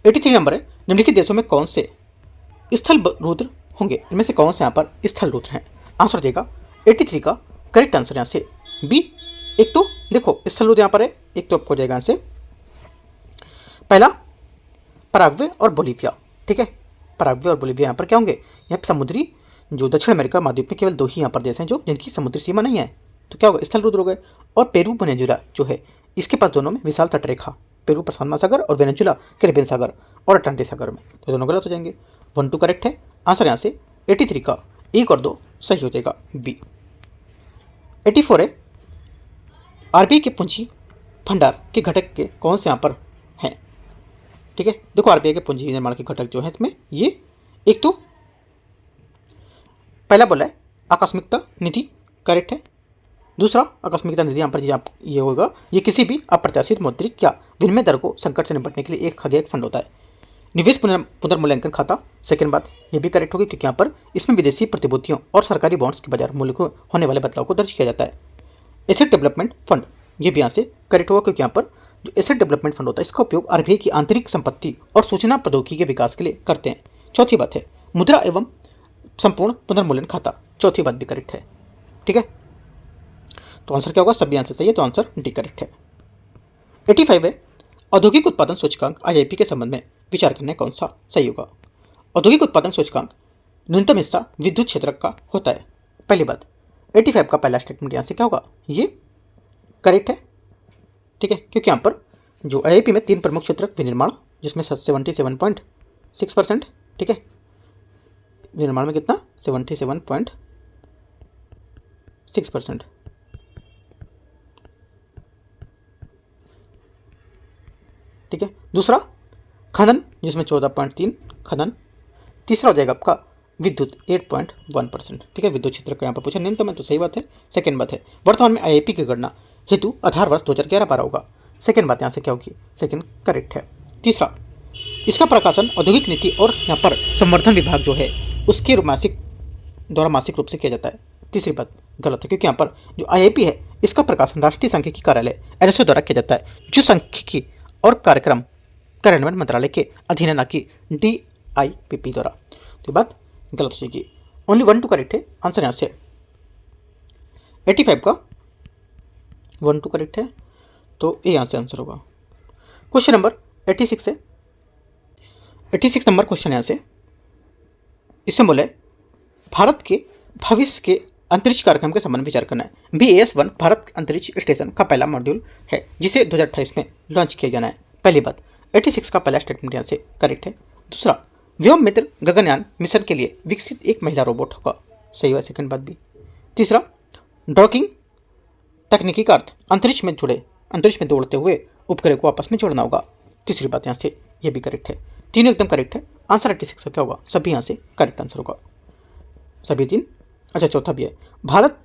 Speaker 1: 83 नंबर है, निम्नलिखित देशों में कौन से स्थल रुद्र होंगे? इनमें से कौन से यहाँ पर स्थल रुद्र हैं? आंसर देगा 83 का करेक्ट आंसर यहाँ से बी। एक तो देखो स्थल रुद्र यहाँ पर है, एक तो आपको हो जाएगा यहाँ से पहला पराग्वे और बोलीविया, ठीक है। पराग्वे और बोलीविया यहाँ पर क्या होंगे? यहाँ पर समुद्री जो दक्षिण अमेरिका महाद्वीप में केवल 2 ही यहाँ पर देश हैं जो जिनकी समुद्री सीमा नहीं है, तो क्या होगा? स्थल रुद्र हो गए। और पेरू वेनेजुएला जो है इसके पास दोनों में विशाल तटरेखा पेरू प्रशांत महासागर और वेनेजुला कैरिबियन सागर और अटलांटिक सागर में। तो दोनों गलत हो जाएंगे। 1 2 करेक्ट है। आंसर यहाँ से 83 का 1 और 2 सही हो जाएगा बी। 84 है आरबीआई के पूंजी भंडार के घटक के कौन से यहाँ पर हैं। ठीक है, देखो आरबीआई के पूंजी निर्माण के घटक जो है इसमें ये एक तो पहला बोला है आकस्मिकता निधि, करेक्ट है। दूसरा आकस्मिकता निधि यहाँ पर ये होगा, ये किसी भी अप्रत्याशित मौद्रिक या विनिमय दर को संकट से निपटने के लिए एक खगेय फंड होता है। निवेश पुनर्मूल्यांकन खाता, सेकंड बात ये भी करेक्ट होगी क्योंकि यहाँ पर इसमें विदेशी प्रतिभूतियों और सरकारी बॉन्ड्स के बाजार मूल्य को होने वाले बदलाव को दर्ज किया जाता है। एसेट डेवलपमेंट फंड, ये भी यहाँ से करेक्ट होगा क्योंकि यहाँ पर जो एसेट डेवलपमेंट फंड होता है इसका उपयोग आरबीआई की आंतरिक संपत्ति और सूचना प्रौद्योगिकी के विकास के लिए करते हैं। चौथी बात है मुद्रा एवं संपूर्ण पुनर्मूल्यन खाता, चौथी बात भी करेक्ट है। ठीक है, तो आंसर क्या होगा, सभी आंसर सही है, तो आंसर डी करेक्ट है। 85 है औद्योगिक उत्पादन सूचकांक आईआईपी के संबंध में विचार करने कौन सा सही होगा। औद्योगिक उत्पादन सूचकांक न्यूनतम हिस्सा विद्युत क्षेत्र का होता है, पहली बात। 85 का पहला स्टेटमेंट यहाँ से क्या होगा, ये करेक्ट है। ठीक है, क्योंकि यहाँ पर जो आईआईपी में 3 प्रमुख क्षेत्र विनिर्माण जिसमें 77.6%, ठीक है, विनिर्माण में कितना 77.6%, ठीक है। दूसरा खनन जिसमें 14.3 खनन, तीसरा हो जाएगा आपका विद्युत 8.1%, ठीक है। विद्युत क्षेत्र का यहाँ पर पूछा न्यूनतम है तो सही बात है। सेकेंड बात है वर्तमान में आईआईपी की गणना हेतु आधार वर्ष 2011-12 होगा, सेकेंड बात यहाँ से क्या होगी, सेकेंड करेक्ट है। तीसरा इसका प्रकाशन औद्योगिक नीति और यहाँ पर संवर्धन विभाग जो है उसके मासिक रूप से किया जाता है, तीसरी बात गलत है क्योंकि यहाँ पर जो आईआईपी है इसका प्रकाशन राष्ट्रीय सांख्यिकी कार्यालय एनएसओ द्वारा किया जाता है जो सांख्यिकी और कार्यक्रम कार्यान्वयन मंत्रालय के अधीन है, ना कि डीआईपीपी द्वारा। तो बात गलत हो जाएगी। ओनली 1 2 करेक्ट है। आंसर यहाँ से 85 का 1 2 करेक्ट है, तो ये यहाँ से आंसर होगा। क्वेश्चन नंबर 86 है, 86 नंबर क्वेश्चन यहाँ से इसमें बोले भारत के भविष्य के अंतरिक्ष कार्यक्रम के संबंध में विचार करना है। BAS-1 भारत अंतरिक्ष स्टेशन का पहला मॉड्यूल है जिसे 2028 में लॉन्च किया जाना है, पहली बात। 86 का पहला स्टेटमेंट यहाँ से करेक्ट है। दूसरा व्योम मित्र गगनयान मिशन के लिए विकसित एक महिला रोबोट होगा, सही है, सेकंड बात भी। तीसरा डॉकिंग तकनीकी का अर्थ अंतरिक्ष में दौड़ते हुए उपग्रह को आपस में जोड़ना होगा, तीसरी बात यहाँ से ये भी करेक्ट है। तीनों एकदम करेक्ट है। आंसर 86 का क्या होगा, सभी यहाँ से करेक्ट आंसर होगा, सभी तीन। अच्छा चौथा भी है भारत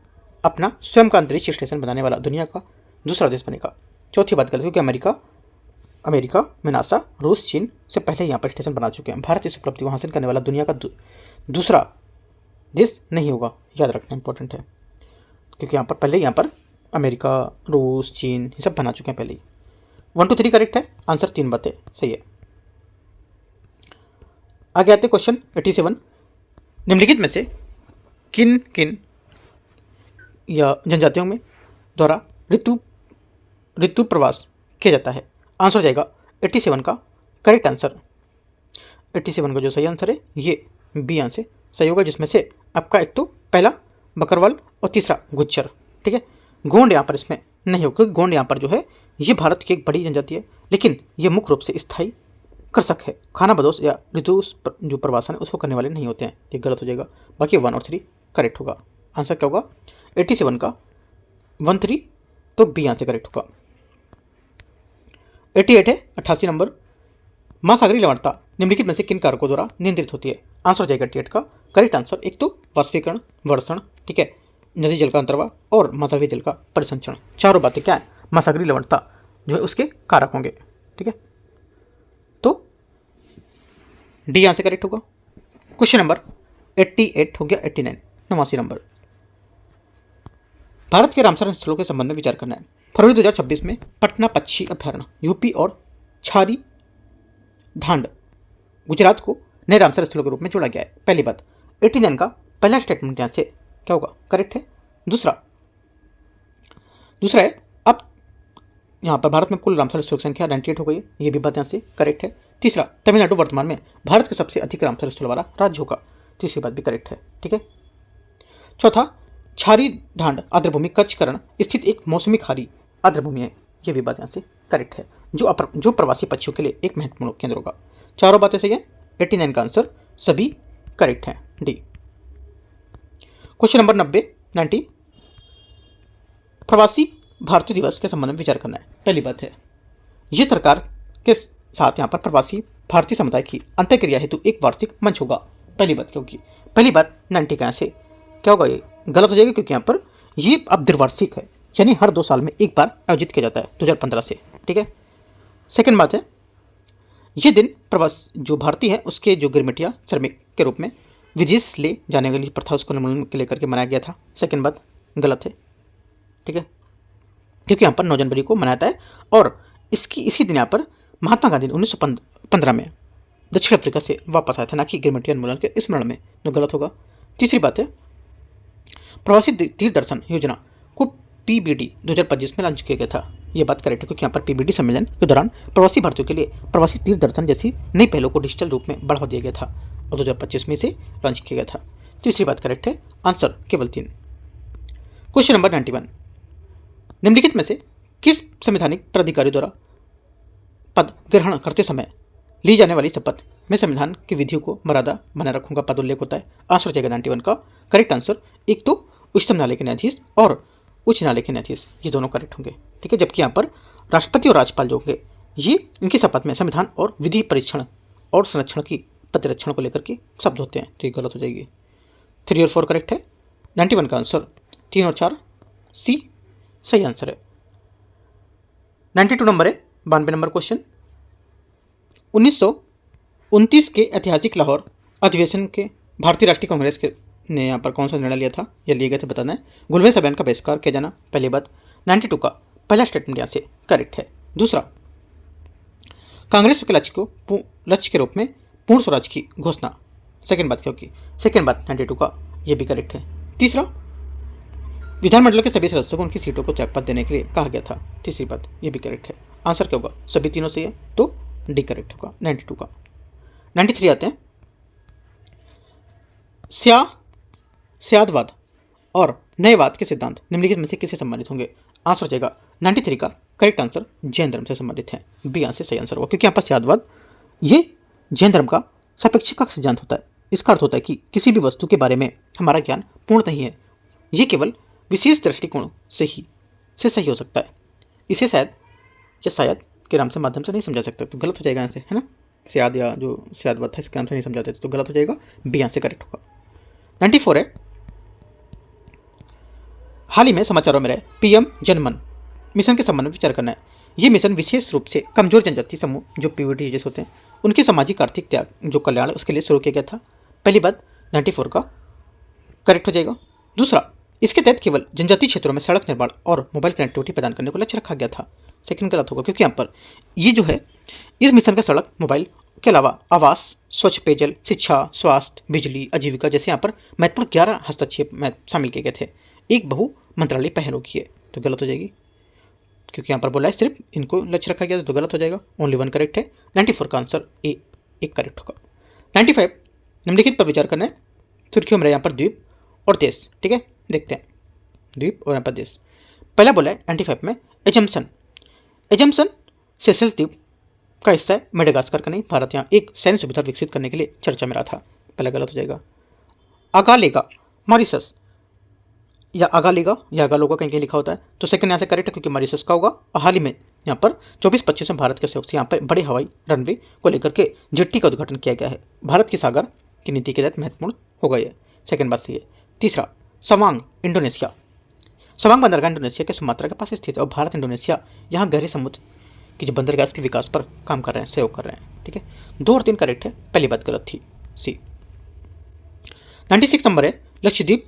Speaker 1: अपना स्वयं का अंतरिक्ष स्टेशन बनाने वाला दुनिया का दूसरा देश बनेगा, चौथी बात गलत क्योंकि अमेरिका में नासा रूस चीन से पहले यहाँ पर स्टेशन बना चुके हैं। भारत इस उपलब्धि को हासिल करने वाला दुनिया का दूसरा देश नहीं होगा, याद रखना इंपॉर्टेंट है क्योंकि यहाँ पर अमेरिका रूस चीन ये सब बना चुके हैं पहले ही। 1 2 3 करेक्ट है, आंसर 3 बातें सही है। आगे आते क्वेश्चन 87, निम्नलिखित में से किन या जनजातियों में द्वारा ऋतु प्रवास किया जाता है। आंसर हो जाएगा 87 का करेक्ट आंसर। 87 का जो सही आंसर है ये बी आंसर सही होगा, जिसमें से आपका एक तो पहला बकरवाल और तीसरा गुज्जर, ठीक है। गोंड यहाँ पर इसमें नहीं होगा क्योंकि गोंड यहाँ पर जो है ये भारत की एक बड़ी जनजाति है, लेकिन ये मुख्य रूप से स्थायी कृषक है, खाना बदोश या ऋतु जो प्रवासन है उसको करने वाले नहीं होते हैं, ये गलत हो जाएगा। बाकी 1 और 3 करेक्ट होगा। आंसर क्या होगा 87 का 1 3, तो बी आंसर करेक्ट होगा। 88 है 88 नंबर, महासागरीय लवणता निम्नलिखित में से किन कारकों द्वारा नियंत्रित होती है। आंसर हो जाएगा 88 का करेक्ट आंसर, एक तो वाष्पीकरण, वर्षण, ठीक है, नदी जल का अंतर्वाह और महासागरीय जल का परिसंचरण, चारों बातें क्या है महासागरीय लवणता जो है उसके कारक होंगे, ठीक है। तो डी आंसर करेक्ट होगा। क्वेश्चन नंबर 88 हो गया। 89 89 नंबर, भारत के रामसर स्थलों के संबंध में विचार करना है। फरवरी 2026 में पटना पक्षी अभ्यारण्य यूपी और छारी धांड गुजरात को नए रामसर स्थलों के रूप में जोड़ा गया है, पहली बात। 89 का पहला स्टेटमेंट यहाँ से क्या होगा करेक्ट है। दूसरा है अब यहाँ पर भारत में कुल रामसर स्थलों की संख्या 98 हो गई है, ये भी बात यहाँ से करेक्ट है। तीसरा तमिलनाडु वर्तमान में भारत के सबसे अधिक रामसर स्थल वाला राज्य होगा, तीसरी बात भी करेक्ट है, ठीक है। चौथा छारी ढांड आर्द्रभूमि कच्छ करण स्थित एक मौसमी खारी आर्द्रभूमि है, ये भी बात यहाँ से करेक्ट है। जो प्रवासी पक्षियों के लिए एक महत्वपूर्ण केंद्र होगा। चारों बातें सही है। 89 का आंसर सभी करेक्ट है, डी। क्वेश्चन नंबर 90 प्रवासी भारतीय दिवस के संबंध में विचार करना है। पहली बात है, ये सरकार के साथ यहाँ पर प्रवासी भारतीय समुदाय की अंत्यक्रिया हेतु एक वार्षिक मंच होगा। पहली बात क्या होगी? पहली बात 90 का से क्या होगा? ये गलत हो जाएगा क्योंकि यहाँ पर ये अब द्विवार्षिक है, यानी हर 2 साल में एक बार आयोजित किया जाता है 2015 से, ठीक है। सेकेंड बात है, ये दिन प्रवास जो भारतीय है उसके जो गिरमिटिया श्रमिक के रूप में विदेश ले जाने के लिए प्रथा उसको निर्मूलन के लेकर के मनाया गया था। सेकेंड बात गलत है, ठीक है, क्योंकि यहाँ पर 9 जनवरी को मनाता है और इसी दिन यहाँ पर महात्मा गांधी 1915 में दक्षिण अफ्रीका से वापस आया था, ना कि गिरमिटिया उन्मूलन के स्मरण में, जो गलत होगा। तीसरी बात है, प्रवासी तीर्थ दर्शन योजना को पीबीडी 2025 में लॉन्च किया गया था। यह बात करेक्ट है क्योंकि यहाँ पर पीबीडी सम्मेलन के दौरान प्रवासी भारतीयों के लिए प्रवासी तीर्थ दर्शन जैसी नई पहलों को डिजिटल रूप में बढ़ावा दिया गया था और 2025 में इसे लॉन्च किया गया था। तीसरी बात करेक्ट है, आंसर केवल 3। क्वेश्चन नंबर 91 निम्नलिखित में से किस संवैधानिक प्राधिकारी द्वारा पद ग्रहण करते समय ली जाने वाली शपथ में संविधान की विधियों को मर्यादा बनाए रखूंगा पद उल्लेख होता है? आंसर हो जाएगा 91 का करेक्ट आंसर। एक तो उच्चतम न्यायालय के न्यायाधीश और उच्च न्यायालय के न्यायाधीश, ये दोनों करेक्ट होंगे, ठीक है। जबकि यहाँ पर राष्ट्रपति और राज्यपाल जो होंगे ये इनकी शपथ में संविधान और विधि परीक्षण और संरक्षण की प्रतिरक्षण को लेकर के शब्द होते हैं, तो ये गलत हो जाएगी। 3 और 4 करेक्ट है। 91 का आंसर 3 और 4 सी सही आंसर है। 92 नंबर है, 92 नंबर क्वेश्चन, 1929 के ऐतिहासिक लाहौर अधिवेशन के भारतीय राष्ट्रीय कांग्रेस के ने यहाँ पर कौन सा निर्णय लिया था या लिए गए थे बताना है? गुलवेस अभियान का बहिष्कार किया जाना, पहली बात। 92 का पहला स्टेटमेंट यहाँ से करेक्ट है। दूसरा, कांग्रेस के लक्ष्य के रूप में पूर्ण स्वराज की घोषणा, सेकेंड बात क्या होगी? सेकेंड बात 92 का ये भी करेक्ट है। तीसरा, विधानमंडल के सभी सदस्यों को उनकी सीटों को त्यागपत्र देने के लिए कहा गया था, तीसरी बात ये भी करेक्ट है। आंसर क्या होगा? सभी तीनों से है तो डी करेक्ट होगा 92 का। 93 आते हैं, स्यादवाद और नयवाद के सिद्धांत निम्नलिखित में से किससे संबंधित होंगे? आंसर हो जाएगा 93 का करेक्ट आंसर जैन धर्म से संबंधित है, बी आंसर सही आंसर होगा, क्योंकि यहाँ पर स्यादवाद ये जैन धर्म का सापेक्षिक का सिद्धांत होता है। इसका अर्थ होता है कि किसी भी वस्तु के बारे में हमारा ज्ञान पूर्ण नहीं है, ये केवल विशेष दृष्टिकोण से सही हो सकता है। इसे शायद के नाम से माध्यम से नहीं समझा सकते, तो गलत हो जाएगा यहाँ से, है ना। स्याद या जो स्यादवाद था इसके नाम से नहीं समझाते तो गलत हो जाएगा, बी यहाँ से करेक्ट होगा। 94 है, हाल ही में समाचारों में रहे पीएम जनमन मिशन के संबंध में विचार करना है। ये मिशन विशेष रूप से कमजोर जनजातीय समूह जो पीवीटी जैसे होते हैं उनकी सामाजिक आर्थिक त्याग जो कल्याण उसके लिए शुरू किया गया था। पहली बात 94 का करेक्ट हो जाएगा। दूसरा, इसके तहत केवल जनजातीय क्षेत्रों में सड़क निर्माण और मोबाइल कनेक्टिविटी प्रदान करने को लक्ष्य रखा गया था, सेकंड गलत होगा, क्योंकि यहाँ पर ये जो है इस मिशन का सड़क मोबाइल के अलावा आवास, स्वच्छ पेयजल, शिक्षा, स्वास्थ्य, बिजली, आजीविका जैसे यहाँ पर महत्वपूर्ण 11 हस्तक्षेप में शामिल किए गए थे। एक बहु मंत्रालय पहल होगी है, तो गलत हो जाएगी, क्योंकि यहाँ पर बोला है सिर्फ इनको लक्ष्य रखा गया तो गलत हो जाएगा, ओनली 1 करेक्ट है। 94 का आंसर ए एक करेक्ट होगा। 95 निम्नलिखित पर विचार करना है। सुर्खियों में यहाँ पर द्वीप और देश, ठीक है, देखते हैं द्वीप और यहाँ पर देश। पहला बोला है 95 में एजम्पसन सेशल्स द्वीप का हिस्सा है, मेडागास्कर का नहीं। भारत यहाँ एक सैन्य सुविधा विकसित करने के लिए चर्चा में रहा था, पहला गलत हो जाएगा। अगालेगा मॉरिशस या अगालेगा या अगालोगा कहीं कहीं लिखा होता है, तो सेकंड यहाँ से करेक्ट है क्योंकि मॉरिशस का होगा। और हाल ही में यहाँ पर 24-25 में भारत के सहयोग से यहाँ पर बड़े हवाई रनवे को लेकर के जेट्टी का उद्घाटन किया गया है। भारत की सागर की नीति के तहत महत्वपूर्ण होगा ये, सेकंड बात सही है। तीसरा, सवांग इंडोनेशिया, सवांग बंदरगाह इंडोनेशिया के सुमात्रा के पास स्थित है और भारत इंडोनेशिया यहाँ गहरे समुद्र की जो बंदरगाह के विकास पर काम कर रहे हैं, सहयोग कर रहे हैं, ठीक है। 2 और 3 करेक्ट है, पहली बात गलत थी, सी। 96 नंबर है, लक्षद्वीप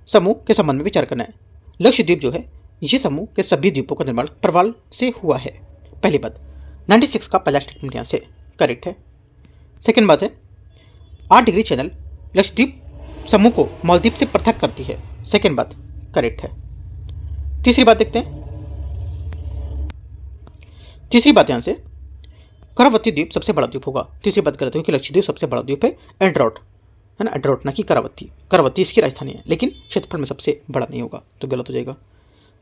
Speaker 1: समूह के संबंध में विचार करना है। लक्षद्वीप जो है ये समूह के सभी द्वीपों का निर्माण प्रवाल से हुआ है, पहली बात। 96 का पहला स्टेटमेंट यहाँ से करेक्ट है। सेकेंड बात है, 8 डिग्री चैनल लक्षद्वीप समूह को मालदीव से पृथक करती है, सेकेंड बात करेक्ट है। तीसरी बात देखते हैं, तीसरी बात यहां से करावती द्वीप सबसे बड़ा द्वीप होगा, तीसरी बात गलत है क्योंकि लक्षद्वीप सबसे बड़ा द्वीप है एंड्रोट, है ना, एंड्रोट ना कि करावती इसकी राजधानी है, लेकिन क्षेत्रफल में सबसे बड़ा नहीं होगा, तो गलत हो जाएगा।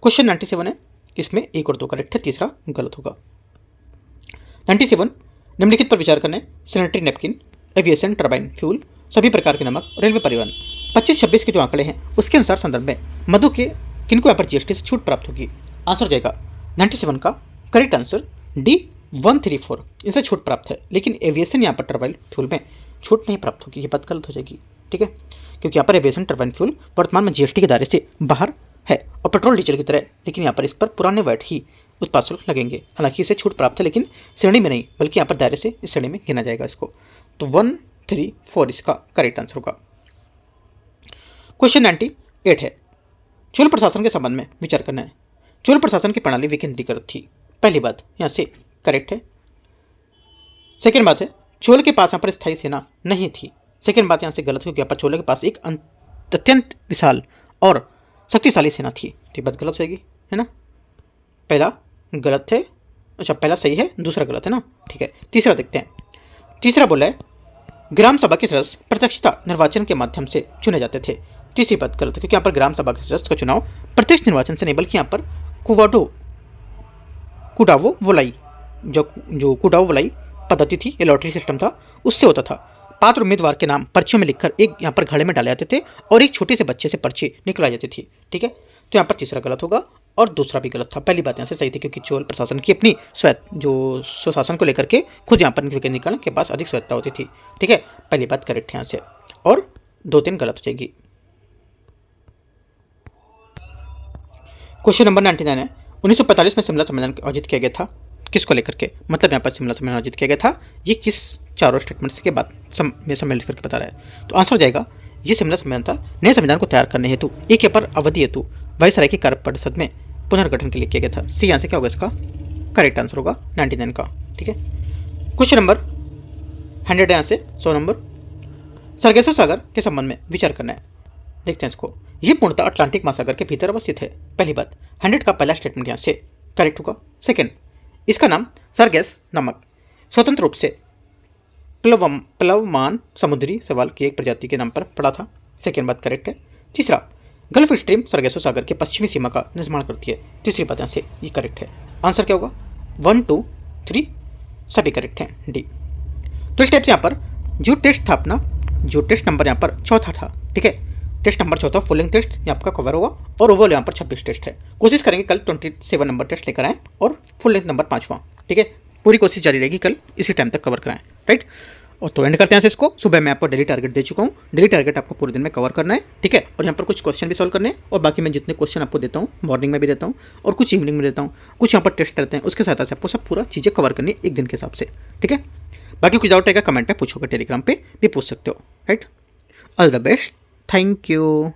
Speaker 1: क्वेश्चन 97 है, इसमें 1 और 2 करेक्ट है, तीसरा गलत होगा। 97 निम्नलिखित पर विचार करने, sanitary napkin, aviation turbine fuel, सभी प्रकार के नमक, रेलवे परिवहन। 25-26 के जो आंकड़े हैं उसके अनुसार संदर्भ में मधु के किनको यहाँ पर जीएसटी से छूट प्राप्त होगी। आंसर हो जाएगा 97 का करेक्ट आंसर डी 134, इनसे छूट प्राप्त है, लेकिन एविएशन यहाँ पर टर्बाइन फ्यूल में छूट नहीं प्राप्त होगी, ये बात गलत हो जाएगी। ठीक है, क्योंकि यहाँ पर एविएशन टर्बाइन फ्यूल वर्तमान में जीएसटी के दायरे से बाहर है और पेट्रोल डीजल की तरह, लेकिन यहाँ पर इस पर पुराने वैट ही उत्पाद शुल्क लगेंगे। हालांकि इसे छूट प्राप्त है, लेकिन श्रेणी में नहीं, बल्कि यहाँ पर दायरे से इस श्रेणी में गिना जाएगा इसको। तो 134 इसका करेक्ट आंसर होगा। क्वेश्चन 98 है, चोल प्रशासन के संबंध में विचार करना है। चोल प्रशासन की प्रणाली विकेंद्रीकृत थी, पहली बात यहाँ से करेक्ट है। सेकेंड बात है चोल के पास यहाँ पर स्थायी सेना नहीं थी, सेकेंड बात यहाँ से गलत है, क्योंकि यहाँ पर चोल के पास एक अत्यंत विशाल और शक्तिशाली सेना थी, तो बात गलत होगी, है ना। पहला गलत है, अच्छा पहला सही है, दूसरा गलत है ना। ठीक है, तीसरा देखते हैं। तीसरा बोला है ग्राम सभा के सदस्य प्रत्यक्षता निर्वाचन के माध्यम से चुने जाते थे, तीसरी बात गलत है, क्योंकि यहाँ पर ग्राम सभा के सदस्य का चुनाव प्रत्यक्ष निर्वाचन से नहीं, बल्कि यहाँ पर कुडावो वोलाई जो कुडावो वोलाई पद्धति थी, ये लॉटरी सिस्टम था, उससे होता था। पात्र उम्मीदवार के नाम पर्चियों में लिखकर एक यहाँ पर घड़े में डाले जाते थे और एक छोटे से बच्चे से पर्ची निकलाई जाती थी। ठीक है, तो यहाँ पर तीसरा गलत होगा और दूसरा भी गलत था। पहली बात यहाँ से सही थी, क्योंकि चोल प्रशासन की अपनी स्वशासन को लेकर के खुद यहाँ पर विकेंद्रीकरण के पास अधिक स्वायत्ता होती थी। ठीक है, पहली बात करेक्ट है यहाँ से, और 2-3 गलत हो जाएगी। क्वेश्चन नंबर 99 है, 1945 में शिमला सम्मेलन आयोजित किया गया था, किसको लेकर के, मतलब यहाँ पर शिमला सम्मेलन आयोजित किया गया था, ये किस चारों स्टेटमेंट्स के बाद में सम्मिलित करके बता रहा है। तो आंसर हो जाएगा ये शिमला सम्मेलन था नए संविधान को तैयार करने हेतु एक पर अवधि हेतु वायसराय की कार्य परिषद में पुनर्गठन के लिए किया गया था। सी यहाँ से क्या होगा, इसका करेक्ट आंसर होगा 99 का। ठीक है, क्वेश्चन नंबर 100 यहाँ से 100 नंबर, सरगेसो सागर के संबंध में विचार करना है, देखते हैं इसको। ये पूर्णतः अटलांटिक महासागर के भीतर अवस्थित है, पहली बात। 100 का पहला स्टेटमेंट यहाँ से करेक्ट होगा। सेकेंड, इसका नाम सरगेस नामक स्वतंत्र रूप से प्लवमान समुद्री शैवाल की एक प्रजाति के नाम पर पड़ा था, सेकेंड बात करेक्ट है। तीसरा, गल्फ स्ट्रीम सरगेसो सागर के पश्चिमी सीमा का निर्माण करती है, तीसरी बात यहाँ से ये करेक्ट है। आंसर क्या होगा, 1, 2, 3 सभी करेक्ट हैं, डी। तो इस टाइप से यहाँ पर जो टेस्ट था अपना, जो टेस्ट नंबर यहाँ पर चौथा था, ठीक है, टेस्ट नंबर चौथा फुल लेंथ टेस्ट यहाँ आपका कवर होगा, और ओवरऑल यहाँ पर 26 टेस्ट है। कोशिश करेंगे कल 27 नंबर टेस्ट लेकर आएँ और फुल लेंथ नंबर 5वां, ठीक है, पूरी कोशिश जारी रहेगी, कल इसी टाइम तक कवर कराएं, राइट। और तो एंड करते हैं इसको। सुबह मैं आपको डेली टारगेट दे चुका हूँ, डेली टारगेट आपको पूरे दिन में कवर करना है, ठीक है। और यहाँ पर कुछ क्वेश्चन भी सॉल्व करने हैं, और बाकी मैं जितने क्वेश्चन आपको देता हूँ मॉर्निंग में भी देता हूँ और कुछ इवनिंग में देता हूँ, कुछ यहाँ पर टेस्ट रहते हैं, उसके सहायता से आपको सब पूरा चीज़ें कवर करनी है एक दिन के हिसाब से, ठीक है। बाकी कुछ डाउट रहेगा कमेंट में पूछोगे, टेलीग्राम पे भी पूछ सकते हो, right. All the best, thank you.